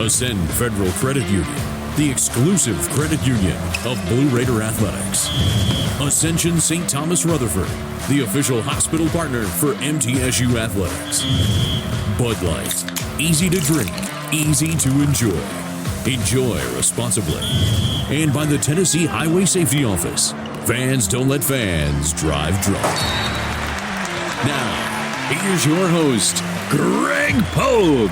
Ascend Federal Credit Union, the exclusive credit union of Blue Raider Athletics. Ascension St. Thomas Rutherford, the official hospital partner for MTSU Athletics. Bud Light, easy to drink, easy to enjoy. Enjoy responsibly. And by the Tennessee Highway Safety Office, fans don't let fans drive drunk. Now, here's your host, Greg Pogue.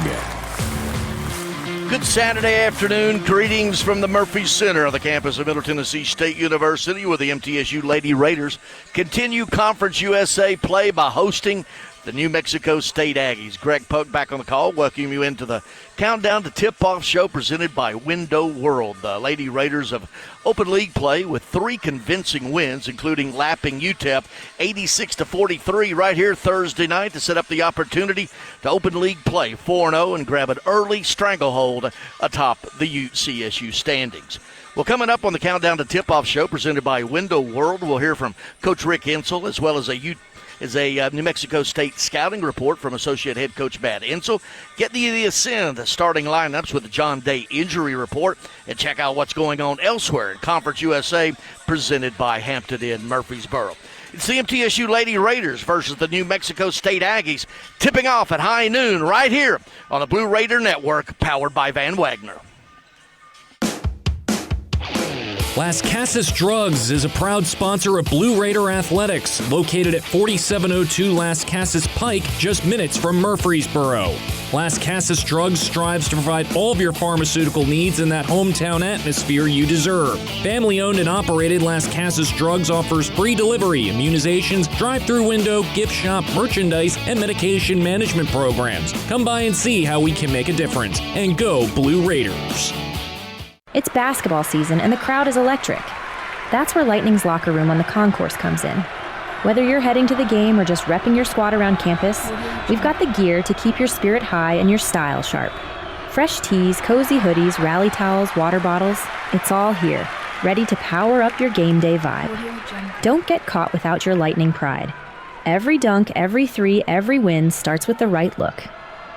Good Saturday afternoon. Greetings from the Murphy Center on the campus of Middle Tennessee State University, where the MTSU Lady Raiders continue Conference USA play by hosting the New Mexico State Aggies. Greg Pogue back on the call. Welcome you into the Countdown to Tip-Off show presented by Window World. The Lady Raiders of open league play with 3 convincing wins, including lapping UTEP 86-43 right here Thursday night to set up the opportunity to open league play 4-0 and grab an early stranglehold atop the UCSU standings. Well, coming up on the Countdown to Tip-Off show presented by Window World, we'll hear from Coach Rick Insell as well as a New Mexico State scouting report from Associate Head Coach Matt Insell. Get the Ascend starting lineups with the John Day injury report and check out what's going on elsewhere in Conference USA presented by Hampton Inn Murfreesboro. It's the MTSU Lady Raiders versus the New Mexico State Aggies, tipping off at high noon right here on the Blue Raider Network, powered by Van Wagner. Las Casas Drugs is a proud sponsor of Blue Raider Athletics, located at 4702 Las Casas Pike, just minutes from Murfreesboro. Las Casas Drugs strives to provide all of your pharmaceutical needs in that hometown atmosphere you deserve. Family-owned and operated, Las Casas Drugs offers free delivery, immunizations, drive-through window, gift shop, merchandise, and medication management programs. Come by and see how we can make a difference. And go Blue Raiders! It's basketball season and the crowd is electric. That's where Lightning's locker room on the concourse comes in. Whether you're heading to the game or just repping your squad around campus, we've got the gear to keep your spirit high and your style sharp. Fresh tees, cozy hoodies, rally towels, water bottles, it's all here, ready to power up your game day vibe. Don't get caught without your Lightning pride. Every dunk, every three, every win starts with the right look.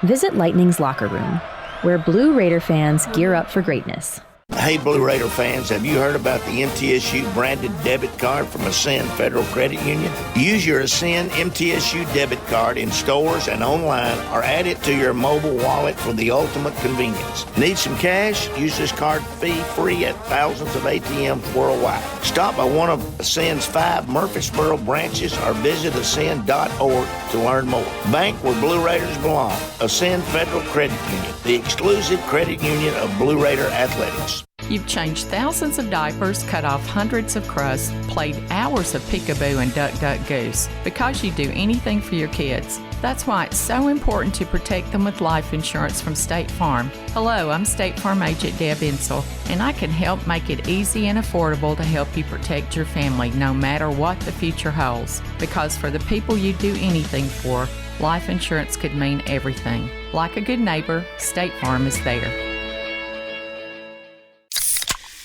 Visit Lightning's locker room, where Blue Raider fans gear up for greatness. Hey, Blue Raider fans, have you heard about the MTSU branded debit card from Ascend Federal Credit Union? Use your Ascend MTSU debit card in stores and online, or add it to your mobile wallet for the ultimate convenience. Need some cash? Use this card fee-free at thousands of ATMs worldwide. Stop by one of Ascend's 5 Murfreesboro branches or visit ascend.org to learn more. Bank where Blue Raiders belong. Ascend Federal Credit Union, the exclusive credit union of Blue Raider Athletics. You've changed thousands of diapers, cut off hundreds of crusts, played hours of peekaboo and duck, duck, goose because you do anything for your kids. That's why it's so important to protect them with life insurance from State Farm. Hello, I'm State Farm Agent Deb Insell, and I can help make it easy and affordable to help you protect your family no matter what the future holds. Because for the people you do anything for, life insurance could mean everything. Like a good neighbor, State Farm is there.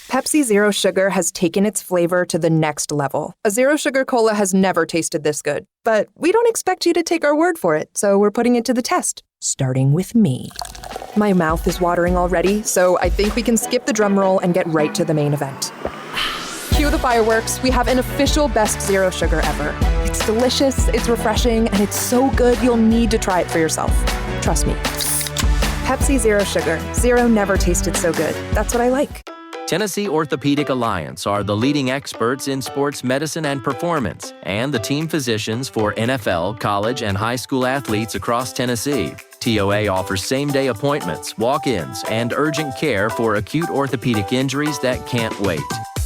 Pepsi Zero Sugar has taken its flavor to the next level. A Zero Sugar Cola has never tasted this good. But we don't expect you to take our word for it, so we're putting it to the test, starting with me. My mouth is watering already, so I think we can skip the drum roll and get right to the main event. Cue the fireworks. We have an official best Zero Sugar ever. It's delicious, it's refreshing, and it's so good you'll need to try it for yourself. Trust me. Pepsi Zero Sugar. Zero never tasted so good. That's what I like. Tennessee Orthopedic Alliance are the leading experts in sports medicine and performance, and the team physicians for NFL, college, and high school athletes across Tennessee. TOA offers same-day appointments, walk-ins, and urgent care for acute orthopedic injuries that can't wait.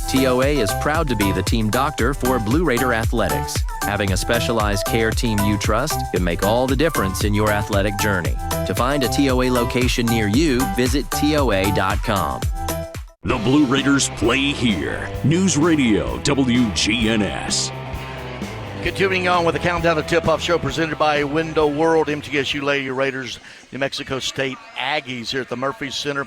TOA is proud to be the team doctor for Blue Raider Athletics. Having a specialized care team you trust can make all the difference in your athletic journey. To find a TOA location near you, visit TOA.com. The Blue Raiders play here. News Radio WGNS. Continuing on with the Countdown to Tip-Off show presented by Window World, MTSU Lady Raiders, New Mexico State Aggies here at the Murphy Center.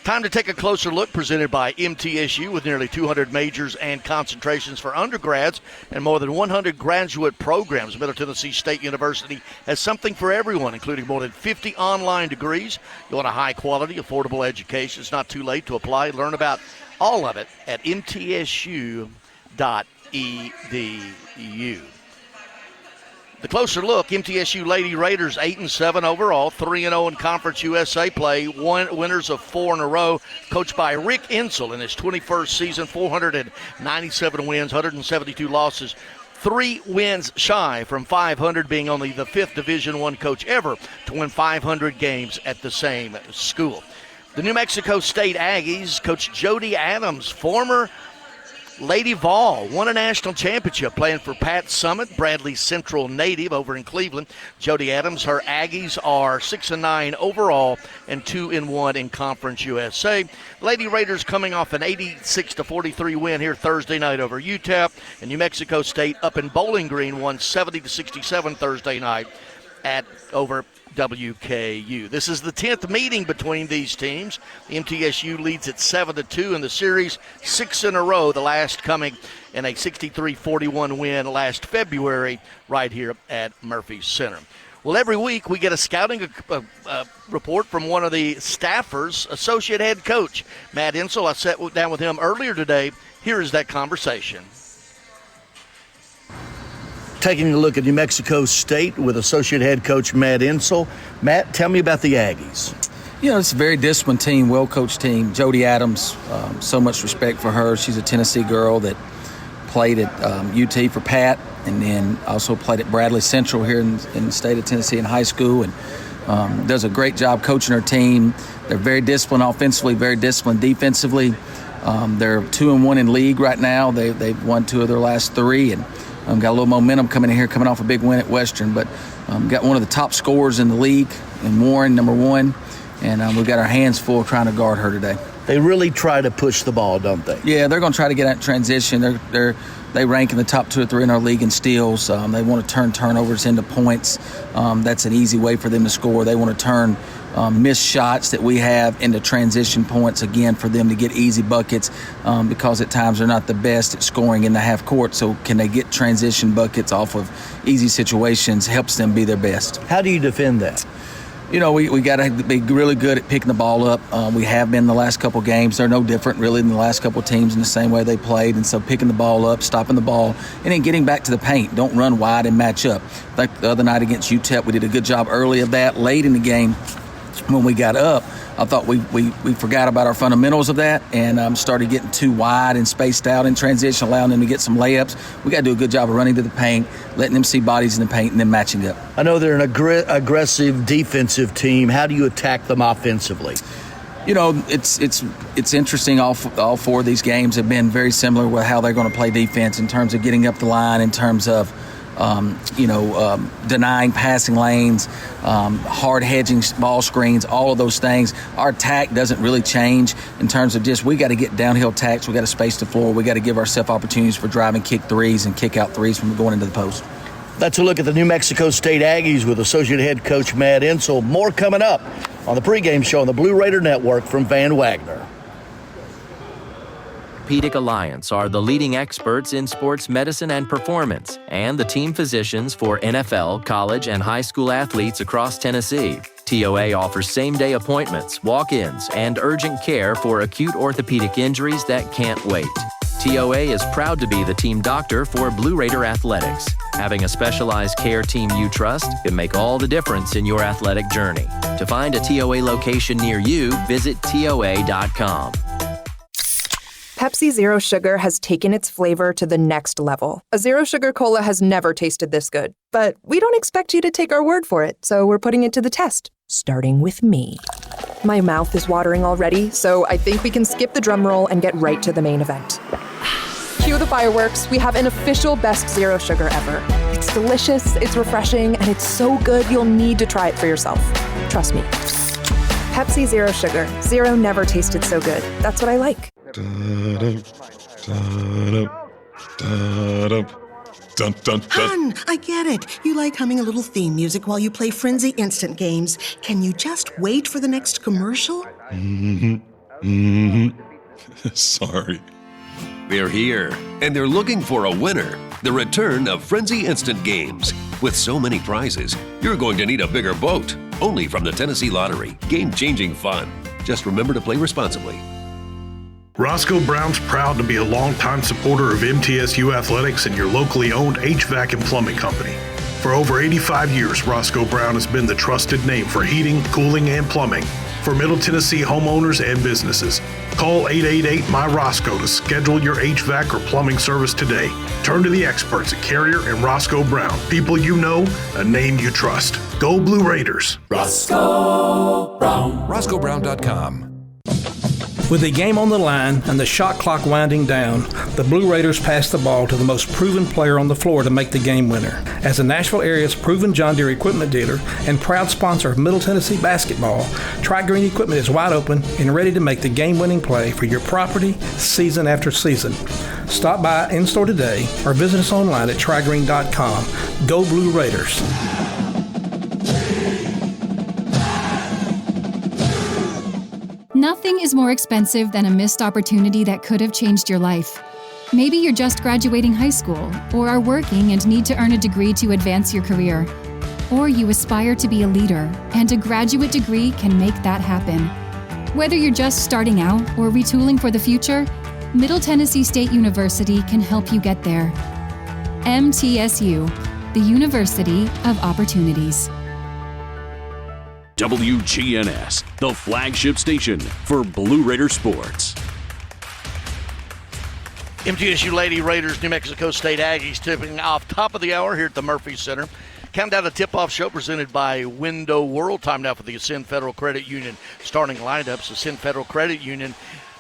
Time to take a closer look, presented by MTSU, with nearly 200 majors and concentrations for undergrads and more than 100 graduate programs. Middle Tennessee State University has something for everyone, including more than 50 online degrees. You want a high-quality, affordable education. It's not too late to apply. Learn about all of it at mtsu.edu. The closer look, MTSU Lady Raiders 8-7 overall, 3-0 in Conference USA play, winners of 4 in a row, coached by Rick Insell in his 21st season, 497 wins, 172 losses, 3 wins shy from 500, being only the 5th Division I coach ever to win 500 games at the same school. The New Mexico State Aggies, Coach Jody Adams, former Lady Vol, won a national championship playing for Pat Summit, Bradley Central native over in Cleveland. Jody Adams, her Aggies are 6-9 overall and 2-1 in Conference USA. Lady Raiders coming off an 86-43 win here Thursday night over UTEP, and New Mexico State up in Bowling Green won 70-67 Thursday night over WKU. This is the 10th meeting between these teams. The MTSU leads at 7-2 in the series, 6 in a row, the last coming in a 63-41 win last February right here at Murphy Center. Well, every week we get a scouting report from one of the staffers, associate head coach Matt Insell. I sat down with him earlier today. Here is that conversation. Taking a look at New Mexico State with associate head coach Matt Insell. Matt, tell me about the Aggies. You know, it's a very disciplined team, well-coached team. Jody Adams, so much respect for her. She's a Tennessee girl that played at UT for Pat, and then also played at Bradley Central here in the state of Tennessee in high school, and does a great job coaching her team. They're very disciplined offensively, very disciplined defensively. They're 2-1 in league right now. They've won 2 of their last 3, and got a little momentum coming in here, coming off a big win at Western, but got one of the top scorers in the league in Warren, number 1, and we've got our hands full trying to guard her today. They really try to push the ball, don't they? Yeah, they're going to try to get out in transition. They rank in the top 2 or 3 in our league in steals. They want to turn turnovers into points. That's an easy way for them to score. They want to turn missed shots that we have into transition points, again, for them to get easy buckets, because at times they're not the best at scoring in the half court. So can they get transition buckets off of easy situations, helps them be their best. How do you defend that? You know, we got to be really good at picking the ball up. We have been the last couple games. They're no different, really, than the last couple teams in the same way they played. And so picking the ball up, stopping the ball, and then getting back to the paint. Don't run wide and match up. Like the other night against UTEP, we did a good job early of that. Late in the game, when we got up, I thought we forgot about our fundamentals of that and started getting too wide and spaced out in transition, allowing them to get some layups. We got to do a good job of running to the paint, letting them see bodies in the paint, and then matching up. I know they're an aggressive defensive team. How do you attack them offensively? You know, it's interesting. All 4 of these games have been very similar with how they're going to play defense in terms of getting up the line, in terms of denying passing lanes, hard hedging ball screens, all of those things. Our attack doesn't really change in terms of just we got to get downhill attacks, we got to space the floor, we got to give ourselves opportunities for driving kick threes and kick out threes from going into the post. That's a look at the New Mexico State Aggies with associate head coach Matt Insell. More coming up on the pregame show on the Blue Raider Network from Van Wagner. Orthopedic Alliance are the leading experts in sports medicine and performance, and the team physicians for NFL, college, and high school athletes across Tennessee. TOA offers same-day appointments, walk-ins, and urgent care for acute orthopedic injuries that can't wait. TOA is proud to be the team doctor for Blue Raider Athletics. Having a specialized care team you trust can make all the difference in your athletic journey. To find a TOA location near you, visit TOA.com. Pepsi Zero Sugar has taken its flavor to the next level. A Zero Sugar Cola has never tasted this good. But we don't expect you to take our word for it, so we're putting it to the test. Starting with me. My mouth is watering already, so I think we can skip the drum roll and get right to the main event. Cue the fireworks. We have an official best Zero Sugar ever. It's delicious, it's refreshing, and it's so good you'll need to try it for yourself. Trust me. Pepsi Zero Sugar. Zero never tasted so good. That's what I like. Hun, I get it. You like humming a little theme music while you play Frenzy Instant games. Can you just wait for the next commercial? Sorry. They're here, and they're looking for a winner. The return of Frenzy Instant Games. With so many prizes, you're going to need a bigger boat. Only from the Tennessee Lottery. Game-changing fun. Just remember to play responsibly. Roscoe Brown's proud to be a longtime supporter of MTSU Athletics and your locally owned HVAC and plumbing company. For over 85 years, Roscoe Brown has been the trusted name for heating, cooling, and plumbing for Middle Tennessee homeowners and businesses. Call 888-MY-ROSCOE to schedule your HVAC or plumbing service today. Turn to the experts at Carrier and Roscoe Brown. People you know, a name you trust. Go Blue Raiders. Roscoe Brown. RoscoeBrown.com. With the game on the line and the shot clock winding down, the Blue Raiders pass the ball to the most proven player on the floor to make the game winner. As the Nashville area's proven John Deere equipment dealer and proud sponsor of Middle Tennessee basketball, Tri-Green Equipment is wide open and ready to make the game-winning play for your property season after season. Stop by in-store today or visit us online at trigreen.com. Go Blue Raiders. Nothing is more expensive than a missed opportunity that could have changed your life. Maybe you're just graduating high school, or are working and need to earn a degree to advance your career. Or you aspire to be a leader, and a graduate degree can make that happen. Whether you're just starting out or retooling for the future, Middle Tennessee State University can help you get there. MTSU, the University of Opportunities. WGNS, the flagship station for Blue Raider sports. MTSU Lady Raiders, New Mexico State Aggies tipping off top of the hour here at the Murphy Center. Countdown to tip-off show presented by Window World. Time now for the Ascend Federal Credit Union starting lineups. Ascend Federal Credit Union,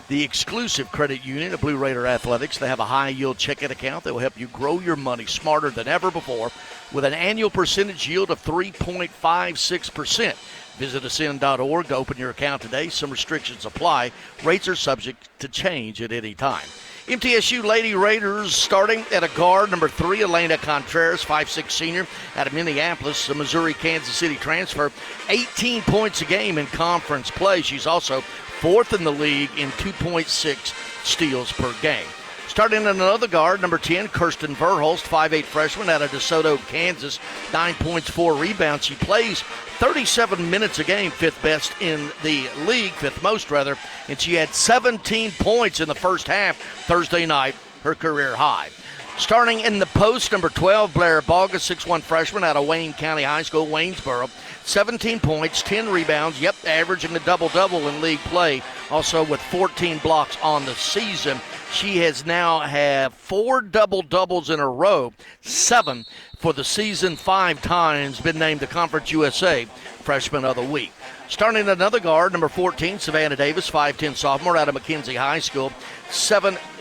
the exclusive credit union of Blue Raider Athletics. They have a high-yield checking account that will help you grow your money smarter than ever before with an annual percentage yield of 3.56%. Visit ascend.org to open your account today. Some restrictions apply. Rates are subject to change at any time. MTSU Lady Raiders starting at a guard, number 3, Elena Contreras, 5'6" senior out of Minneapolis, a Missouri-Kansas City transfer. 18 points a game in conference play. She's also 4th in the league in 2.6 steals per game. Starting at another guard, number 10, Kirsten Verhulst, 5'8" freshman out of DeSoto, Kansas, 9 points, 4 rebounds. She plays 37 minutes a game, 5th best in the league, 5th most rather, and she had 17 points in the first half Thursday night, her career high. Starting in the post, number 12, Blair Bogus, 6'1" freshman out of Wayne County High School, Waynesboro. 17 points, 10 rebounds, averaging a double-double in league play, also with 14 blocks on the season. She has now had 4 double-doubles in a row, 7 for the season, 5 times, been named the Conference USA Freshman of the Week. Starting at another guard, number 14, Savannah Davis, 5'10" sophomore out of McKenzie High School,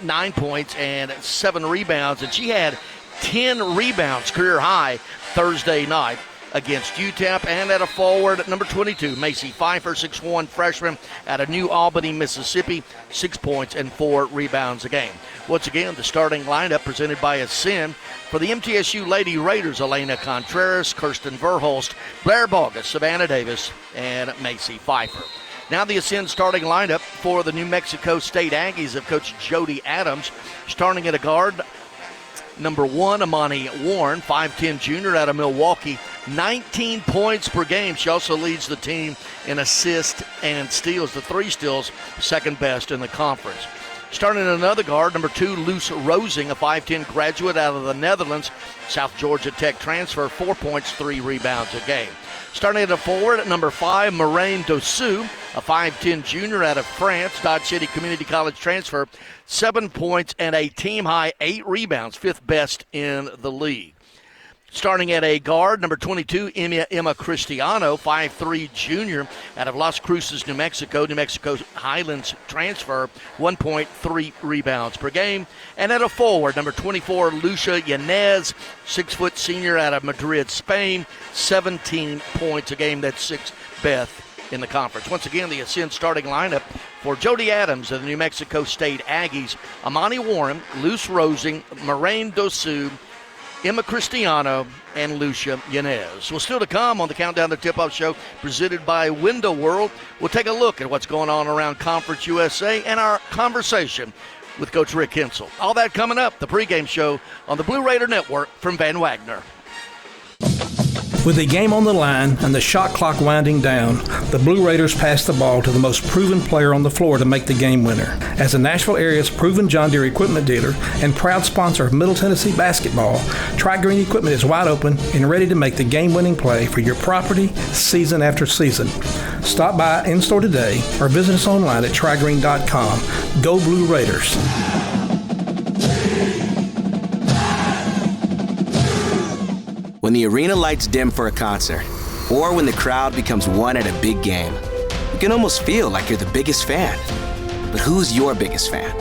9 points and 7 rebounds, and she had 10 rebounds, career high, Thursday night against UTEP. And at a forward, number 22, Macy Pfeiffer, 6'1" freshman out of New Albany, Mississippi, 6 points and 4 rebounds a game. Once again, the starting lineup presented by Ascend for the MTSU Lady Raiders: Elena Contreras, Kirsten Verhulst, Blair Bogus, Savannah Davis, and Macy Pfeiffer. Now the Ascend starting lineup for the New Mexico State Aggies of Coach Jody Adams. Starting at a guard, number 1, Amani Warren, 5'10" junior out of Milwaukee, 19 points per game. She also leads the team in assists and steals, the 3 steals, second best in the conference. Starting at another guard, number 2, Luce Rosing, a 5'10" graduate out of the Netherlands, South Georgia Tech transfer, 4 points, 3 rebounds a game. Starting at a forward, at number 5, Moraine Dossou, a 5'10" junior out of France, Dodge City Community College transfer, 7 points and a team-high 8 rebounds, 5th best in the league. Starting at a guard, number 22, Emma Cristiano, 5'3" junior out of Las Cruces, New Mexico Highlands transfer, 1.3 rebounds per game. And at a forward, number 24, Lucia Yanez, 6' senior out of Madrid, Spain, 17 points a game. That's 6th best in the conference. Once again, the Ascend starting lineup for Jody Adams of the New Mexico State Aggies: Amani Warren, Luce Rosing, Moraine Dossou, Emma Cristiano, and Lucia Yanez. Well, still to come on the Countdown to Tip-Off Show presented by Window World. We'll take a look at what's going on around Conference USA and our conversation with Coach Rick Hensel. All that coming up, the pregame show on the Blue Raider Network from Van Wagner. With the game on the line and the shot clock winding down, the Blue Raiders pass the ball to the most proven player on the floor to make the game winner. As the Nashville area's proven John Deere equipment dealer and proud sponsor of Middle Tennessee basketball, Tri-Green Equipment is wide open and ready to make the game-winning play for your property season after season. Stop by in-store today or visit us online at trigreen.com. Go Blue Raiders. When the arena lights dim for a concert, or when the crowd becomes one at a big game, you can almost feel like you're the biggest fan. But who's your biggest fan?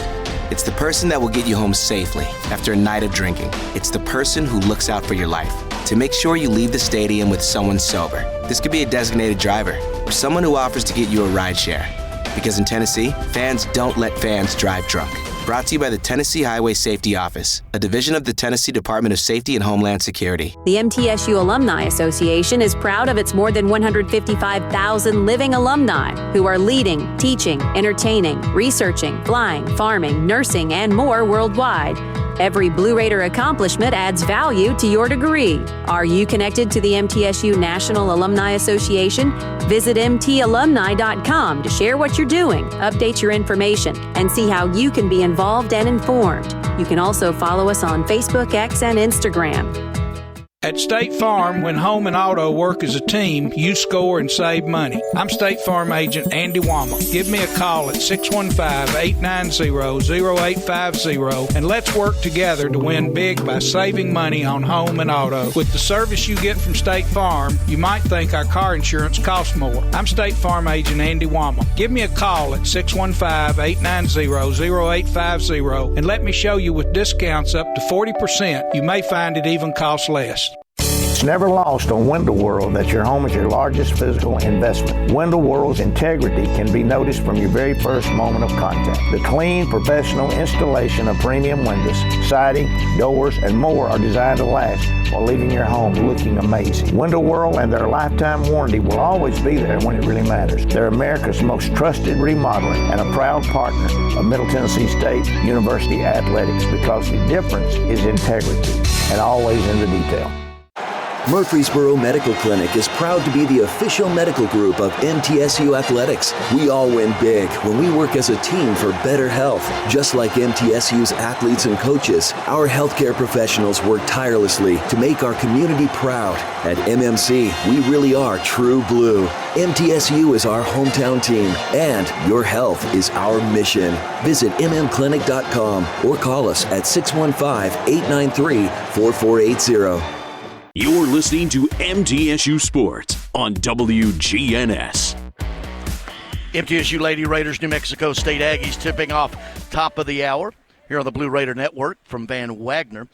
It's the person that will get you home safely after a night of drinking. It's the person who looks out for your life to make sure you leave the stadium with someone sober. This could be a designated driver or someone who offers to get you a ride share. Because in Tennessee, fans don't let fans drive drunk. Brought to you by the Tennessee Highway Safety Office, a division of the Tennessee Department of Safety and Homeland Security. The MTSU Alumni Association is proud of its more than 155,000 living alumni who are leading, teaching, entertaining, researching, flying, farming, nursing, and more worldwide. Every Blue Raider accomplishment adds value to your degree. Are you connected to the MTSU National Alumni Association? Visit mtalumni.com to share what you're doing, update your information, and see how you can be involved and informed. You can also follow us on Facebook, X, and Instagram. At State Farm, when home and auto work as a team, you score and save money. I'm State Farm agent Andy Wama. Give me a call at 615-890-0850 and let's work together to win big by saving money on home and auto. With the service you get from State Farm, you might think our car insurance costs more. I'm State Farm agent Andy Wama. Give me a call at 615-890-0850 and let me show you with discounts up to 40%. You may find it even costs less. It's never lost on Window World that your home is your largest physical investment. Window World's integrity can be noticed from your very first moment of contact. The clean, professional installation of premium windows, siding, doors, and more are designed to last while leaving your home looking amazing. Window World and their lifetime warranty will always be there when it really matters. They're America's most trusted remodeler and a proud partner of Middle Tennessee State University Athletics because the difference is integrity and always in the detail. Murfreesboro Medical Clinic is proud to be the official medical group of MTSU Athletics. We all win big when we work as a team for better health. Just like MTSU's athletes and coaches, our healthcare professionals work tirelessly to make our community proud. At MMC, we really are true blue. MTSU is our hometown team, and your health is our mission. Visit mmclinic.com or call us at 615-893-4480. You're listening to MTSU Sports on WGNS. MTSU Lady Raiders, New Mexico State Aggies tipping off top of the hour here on the Blue Raider Network from Van Wagner.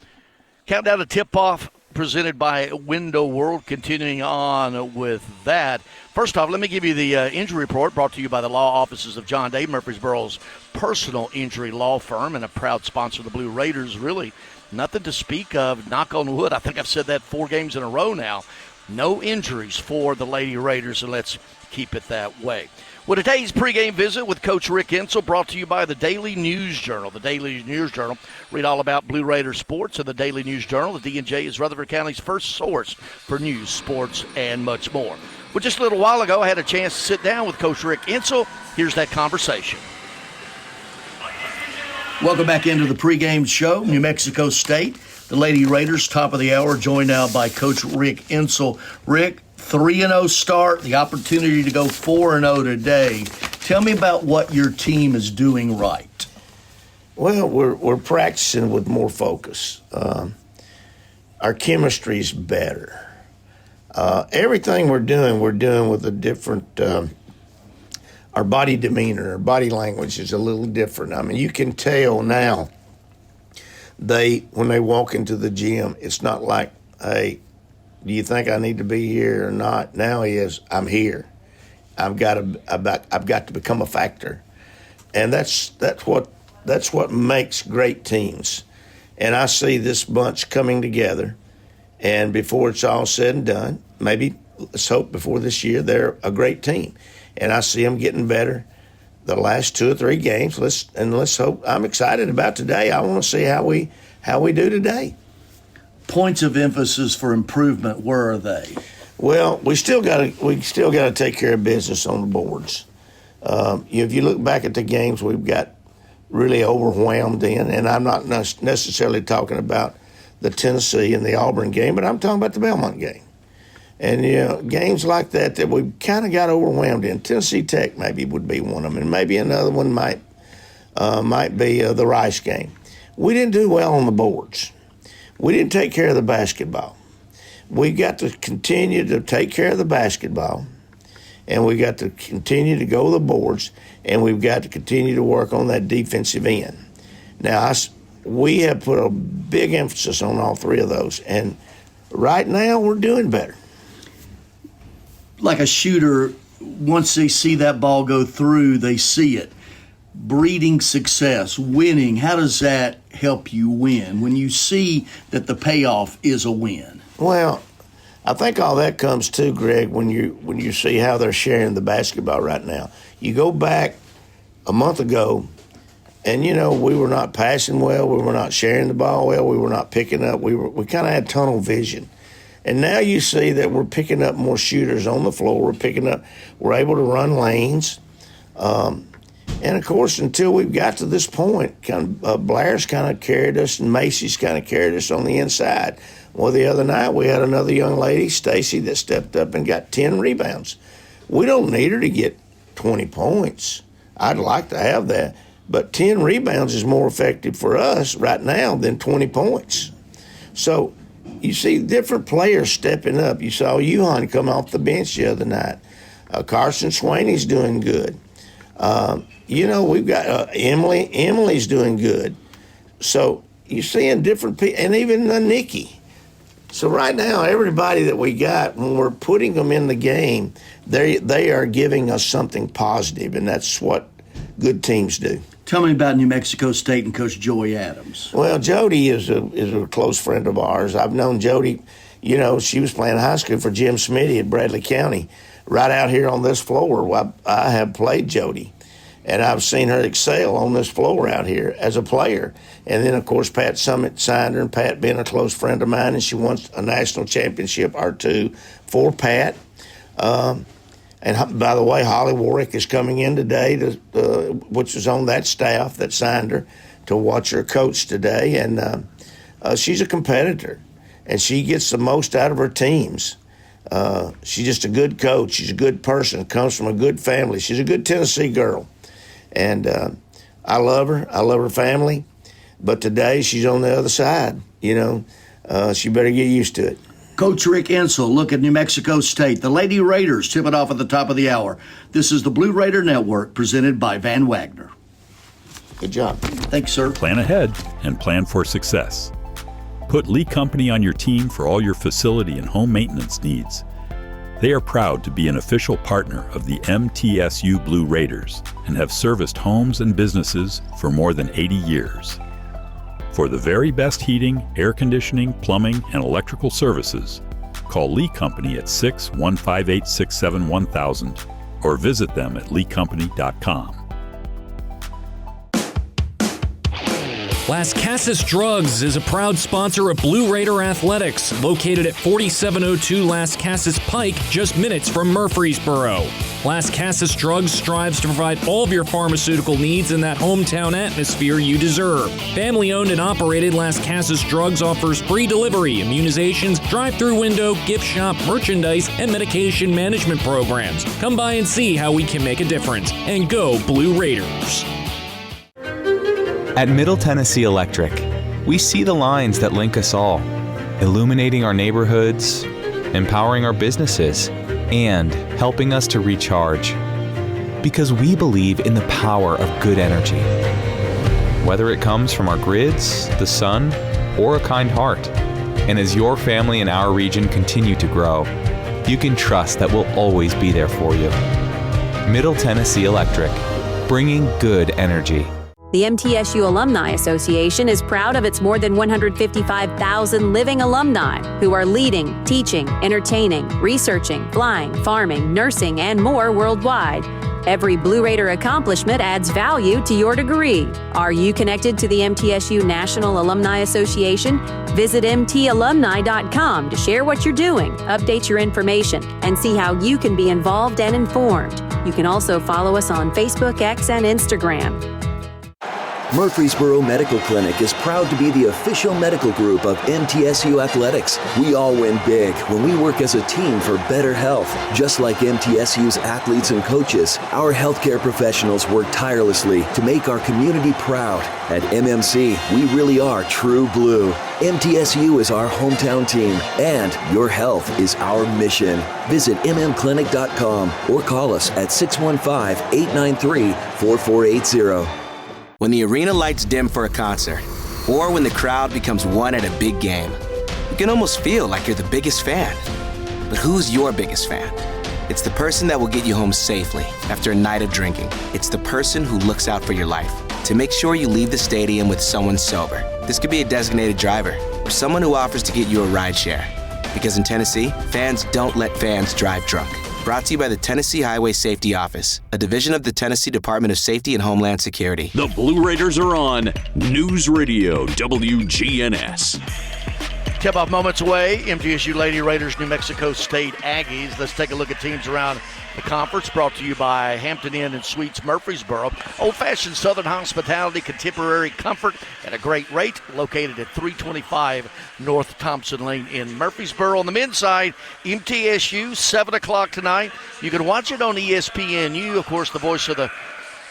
Countdown to tip-off presented by Window World. Continuing on with that. First off, let me give you the injury report brought to you by the law offices of John Day, Murfreesboro's personal injury law firm and a proud sponsor of the Blue Raiders. Really nothing to speak of, knock on wood. I think I've said that 4 games in a row now. No injuries for the Lady Raiders, and let's keep it that way. Well, today's pregame visit with Coach Rick Hensel brought to you by the Daily News Journal. The Daily News Journal, read all about Blue Raider sports in the Daily News Journal. The D&J is Rutherford County's first source for news, sports, and much more. Well, just a little while ago, I had a chance to sit down with Coach Rick Hensel. Here's that conversation. Welcome back into the pregame show. New Mexico State, the Lady Raiders, top of the hour, joined now by Coach Rick Hensel. Rick, 3-0 start, the opportunity to go 4-0 today. Tell me about what your team is doing right. Well, we're practicing with more focus. Our chemistry's better. Everything we're doing with a different our body demeanor, our body language is a little different. I mean, you can tell now when they walk into the gym, it's not like, hey, do you think I need to be here or not? Now I'm here. I've got to become a factor. And that's what makes great teams. And I see this bunch coming together. And before it's all said and done, maybe let's hope before this year, they're a great team. And I see them getting better the last 2 or 3 games. Let's hope. I'm excited about today. I want to see how we do today. Points of emphasis for improvement, where are they? Well, we still got to take care of business on the boards. If you look back at the games we've got really overwhelmed in, and I'm not necessarily talking about the Tennessee and the Auburn game, but I'm talking about the Belmont game. And, games like that we kind of got overwhelmed in. Tennessee Tech maybe would be one of them, and maybe another one might be the Rice game. We didn't do well on the boards. We didn't take care of the basketball. We got to continue to take care of the basketball, and we got to continue to go to the boards, and we've got to continue to work on that defensive end. Now, we have put a big emphasis on all 3 of those, and right now we're doing better. Like a shooter, once they see that ball go through, they see it. Breeding success, winning, how does that help you win when you see that the payoff is a win? Well, I think all that comes too, Greg, when you see how they're sharing the basketball right now. You go back a month ago, and we were not passing well, we were not sharing the ball well, we were not picking up, we kind of had tunnel vision. And now you see that we're picking up more shooters on the floor. We're able to run lanes. And of course, until we've got to this point, Blair's kind of carried us and Macy's kind of carried us on the inside. Well, the other night we had another young lady, Stacy, that stepped up and got 10 rebounds. We don't need her to get 20 points. I'd like to have that. But 10 rebounds is more effective for us right now than 20 points. So you see different players stepping up. You saw Yuhan come off the bench the other night. Carson Swaney's doing good. We've got Emily. Emily's doing good. So you're seeing different people, and even Nikki. So right now, everybody that we got, when we're putting them in the game, they are giving us something positive, and that's what good teams do. Tell me about New Mexico State and Coach Joey Adams. Well, Jody is a close friend of ours. I've known Jody. She was playing high school for Jim Smitty at Bradley County. Right out here on this floor, I have played Jody. And I've seen her excel on this floor out here as a player. And then, of course, Pat Summit signed her, and Pat being a close friend of mine, and she won a national championship or 2 for Pat. And by the way, Holly Warwick is coming in today, which was on that staff that signed her, to watch her coach today. And she's a competitor, and she gets the most out of her teams. She's just a good coach. She's a good person, comes from a good family. She's a good Tennessee girl. And I love her. I love her family. But today she's on the other side. She better get used to it. Coach Rick Insell, look at New Mexico State. The Lady Raiders tip it off at the top of the hour. This is the Blue Raider Network, presented by Van Wagner. Good job. Thanks, sir. Plan ahead and plan for success. Put Lee Company on your team for all your facility and home maintenance needs. They are proud to be an official partner of the MTSU Blue Raiders and have serviced homes and businesses for more than 80 years. For the very best heating, air conditioning, plumbing, and electrical services, call Lee Company at 615-867-1000 or visit them at leecompany.com. Las Casas Drugs is a proud sponsor of Blue Raider Athletics, located at 4702 Las Casas Pike, just minutes from Murfreesboro. Las Casas Drugs strives to provide all of your pharmaceutical needs in that hometown atmosphere you deserve. Family-owned and operated, Las Casas Drugs offers free delivery, immunizations, drive-through window, gift shop, merchandise, and medication management programs. Come by and see how we can make a difference. And go Blue Raiders! At Middle Tennessee Electric, we see the lines that link us all, illuminating our neighborhoods, empowering our businesses, and helping us to recharge. Because we believe in the power of good energy. Whether it comes from our grids, the sun, or a kind heart. And as your family and our region continue to grow, you can trust that we'll always be there for you. Middle Tennessee Electric, bringing good energy. Middle Tennessee Electric. We see the lines that link us all, illuminating our neighborhoods, empowering our businesses, and helping us to recharge. Because we believe in the power of good energy. Whether it comes from our grids, the sun, or a kind heart. And as your family and our region continue to grow, you can trust that we'll always be there for you. Middle Tennessee Electric, bringing good energy. The MTSU Alumni Association is proud of its more than 155,000 living alumni who are leading, teaching, entertaining, researching, flying, farming, nursing, and more worldwide. Every Blue Raider accomplishment adds value to your degree. Are you connected to the MTSU National Alumni Association? Visit mtalumni.com to share what you're doing, update your information, and see how you can be involved and informed. You can also follow us on Facebook, X, and Instagram. Murfreesboro Medical Clinic is proud to be the official medical group of MTSU Athletics. We all win big when we work as a team for better health. Just like MTSU's athletes and coaches, our healthcare professionals work tirelessly to make our community proud. At MMC, we really are true blue. MTSU is our hometown team, and your health is our mission. Visit mmclinic.com or call us at 615-893-4480. When the arena lights dim for a concert, or when the crowd becomes one at a big game, you can almost feel like you're the biggest fan. But who's your biggest fan? It's the person that will get you home safely after a night of drinking. It's the person who looks out for your life to make sure you leave the stadium with someone sober. This could be a designated driver or someone who offers to get you a ride share. Because in Tennessee, fans don't let fans drive drunk. Brought to you by the Tennessee Highway Safety Office, a division of the Tennessee Department of Safety and Homeland Security. The Blue Raiders are on News Radio WGNS. Tip-off moments away. MTSU Lady Raiders, New Mexico State Aggies. Let's take a look at teams around the conference, brought to you by Hampton Inn and Suites Murfreesboro. Old-fashioned Southern hospitality, contemporary comfort at a great rate. Located at 325 North Thompson Lane in Murfreesboro. On the men's side, MTSU, 7 o'clock tonight. You can watch it on ESPNU. Of course, the voice of the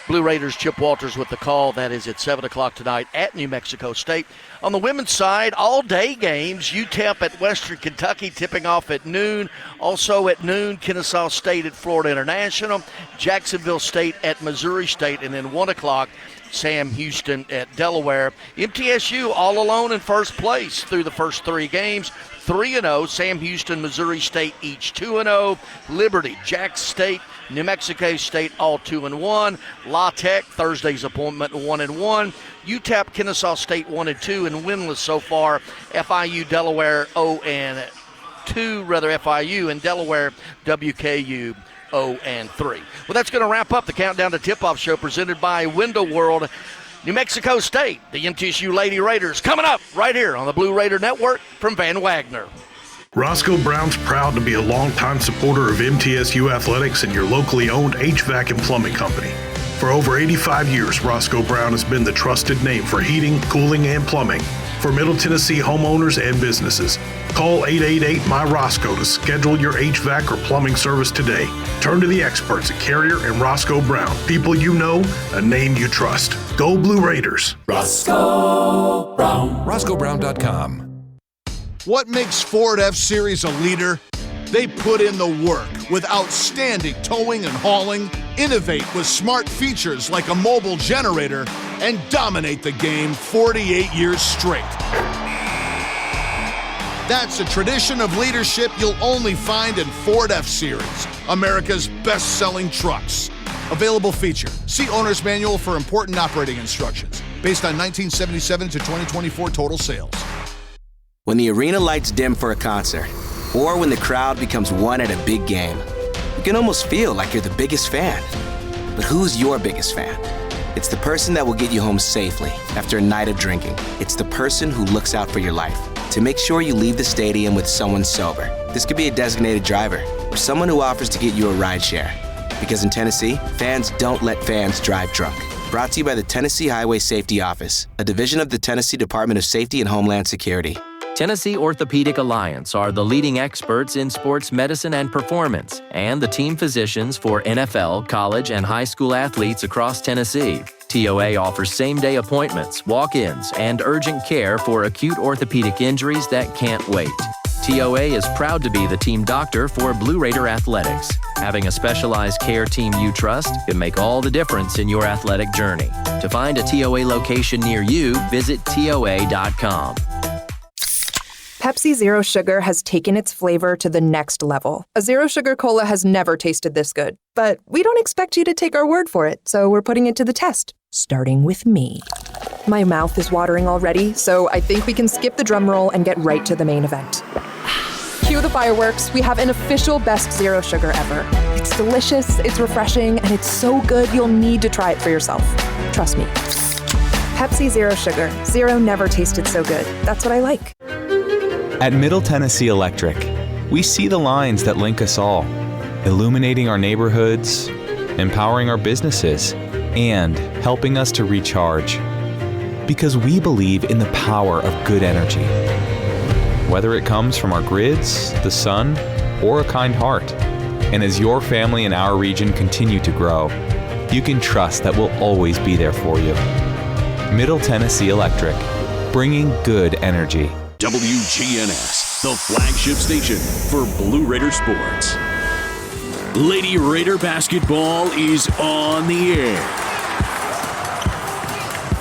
Blue Raiders, Chip Walters, with the call. That is at 7 o'clock tonight at New Mexico State. On the women's side, all-day games. UTEP at Western Kentucky tipping off at noon. Also at noon, Kennesaw State at Florida International. Jacksonville State at Missouri State. And then 1 o'clock, Sam Houston at Delaware. MTSU all alone in first place through the first three games. 3-0. Sam Houston, Missouri State each 2-0. Liberty, Jax State, New Mexico State all 2-1. La Tech, Thursday's appointment, 1-1. UTEP, Kennesaw State 1-2, and winless so far. FIU, Delaware 0-2. FIU and Delaware, WKU 0-3. Well, that's going to wrap up the Countdown to Tip-Off show presented by Window World. New Mexico State, the MTSU Lady Raiders, coming up right here on the Blue Raider Network from Van Wagner. Roscoe Brown's proud to be a longtime supporter of MTSU Athletics and your locally owned HVAC and plumbing company. For over 85 years, Roscoe Brown has been the trusted name for heating, cooling, and plumbing for Middle Tennessee homeowners and businesses. Call 888-MY-ROSCOE to schedule your HVAC or plumbing service today. Turn to the experts at Carrier and Roscoe Brown. People you know, a name you trust. Go Blue Raiders. Roscoe Brown. RoscoeBrown.com. What makes Ford F-Series a leader? They put in the work with outstanding towing and hauling, innovate with smart features like a mobile generator, and dominate the game 48 years straight. That's a tradition of leadership you'll only find in Ford F-Series, America's best-selling trucks. Available feature. See Owner's Manual for important operating instructions. Based on 1977 to 2024 total sales. When the arena lights dim for a concert, or when the crowd becomes one at a big game, you can almost feel like you're the biggest fan. But who's your biggest fan? It's the person that will get you home safely after a night of drinking. It's the person who looks out for your life to make sure you leave the stadium with someone sober. This could be a designated driver or someone who offers to get you a ride share. Because in Tennessee, fans don't let fans drive drunk. Brought to you by the Tennessee Highway Safety Office, a division of the Tennessee Department of Safety and Homeland Security. Tennessee Orthopedic Alliance are the leading experts in sports medicine and performance, and the team physicians for NFL, college, and high school athletes across Tennessee. TOA offers same-day appointments, walk-ins, and urgent care for acute orthopedic injuries that can't wait. TOA is proud to be the team doctor for Blue Raider Athletics. Having a specialized care team you trust can make all the difference in your athletic journey. To find a TOA location near you, visit TOA.com. Pepsi Zero Sugar has taken its flavor to the next level. A Zero Sugar Cola has never tasted this good. But we don't expect you to take our word for it, so we're putting it to the test. Starting with me. My mouth is watering already, so I think we can skip the drum roll and get right to the main event. Cue the fireworks. We have an official best Zero Sugar ever. It's delicious, it's refreshing, and it's so good you'll need to try it for yourself. Trust me. Pepsi Zero Sugar. Zero never tasted so good. That's what I like. At Middle Tennessee Electric, we see the lines that link us all, illuminating our neighborhoods, empowering our businesses, and helping us to recharge. Because we believe in the power of good energy. Whether it comes from our grids, the sun, or a kind heart. And as your family and our region continue to grow, you can trust that we'll always be there for you. Middle Tennessee Electric, bringing good energy. WGNS, the flagship station for Blue Raider sports. Lady Raider basketball is on the air.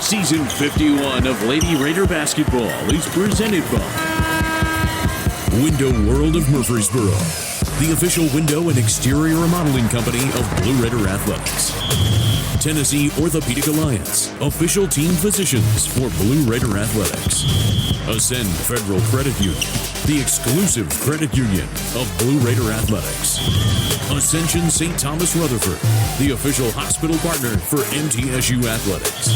Season 51 of Lady Raider basketball is presented by Window World of Murfreesboro, the official window and exterior remodeling company of Blue Raider Athletics. Tennessee Orthopedic Alliance, official team physicians for Blue Raider Athletics. Ascend Federal Credit Union, the exclusive credit union of Blue Raider Athletics. Ascension St. Thomas Rutherford, the official hospital partner for MTSU Athletics.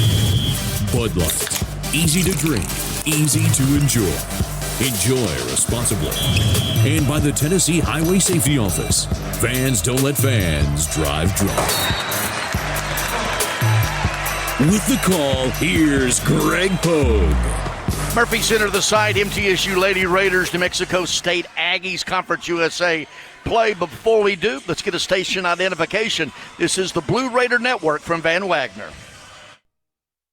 Bud Light, easy to drink, easy to enjoy. Enjoy responsibly. And by the Tennessee Highway Safety Office, fans don't let fans drive drunk. With the call, here's Greg Pogue. Murphy Center, the side, MTSU Lady Raiders, New Mexico State Aggies, Conference USA play. But before we do, let's get a station identification. This is the Blue Raider Network from Van Wagner.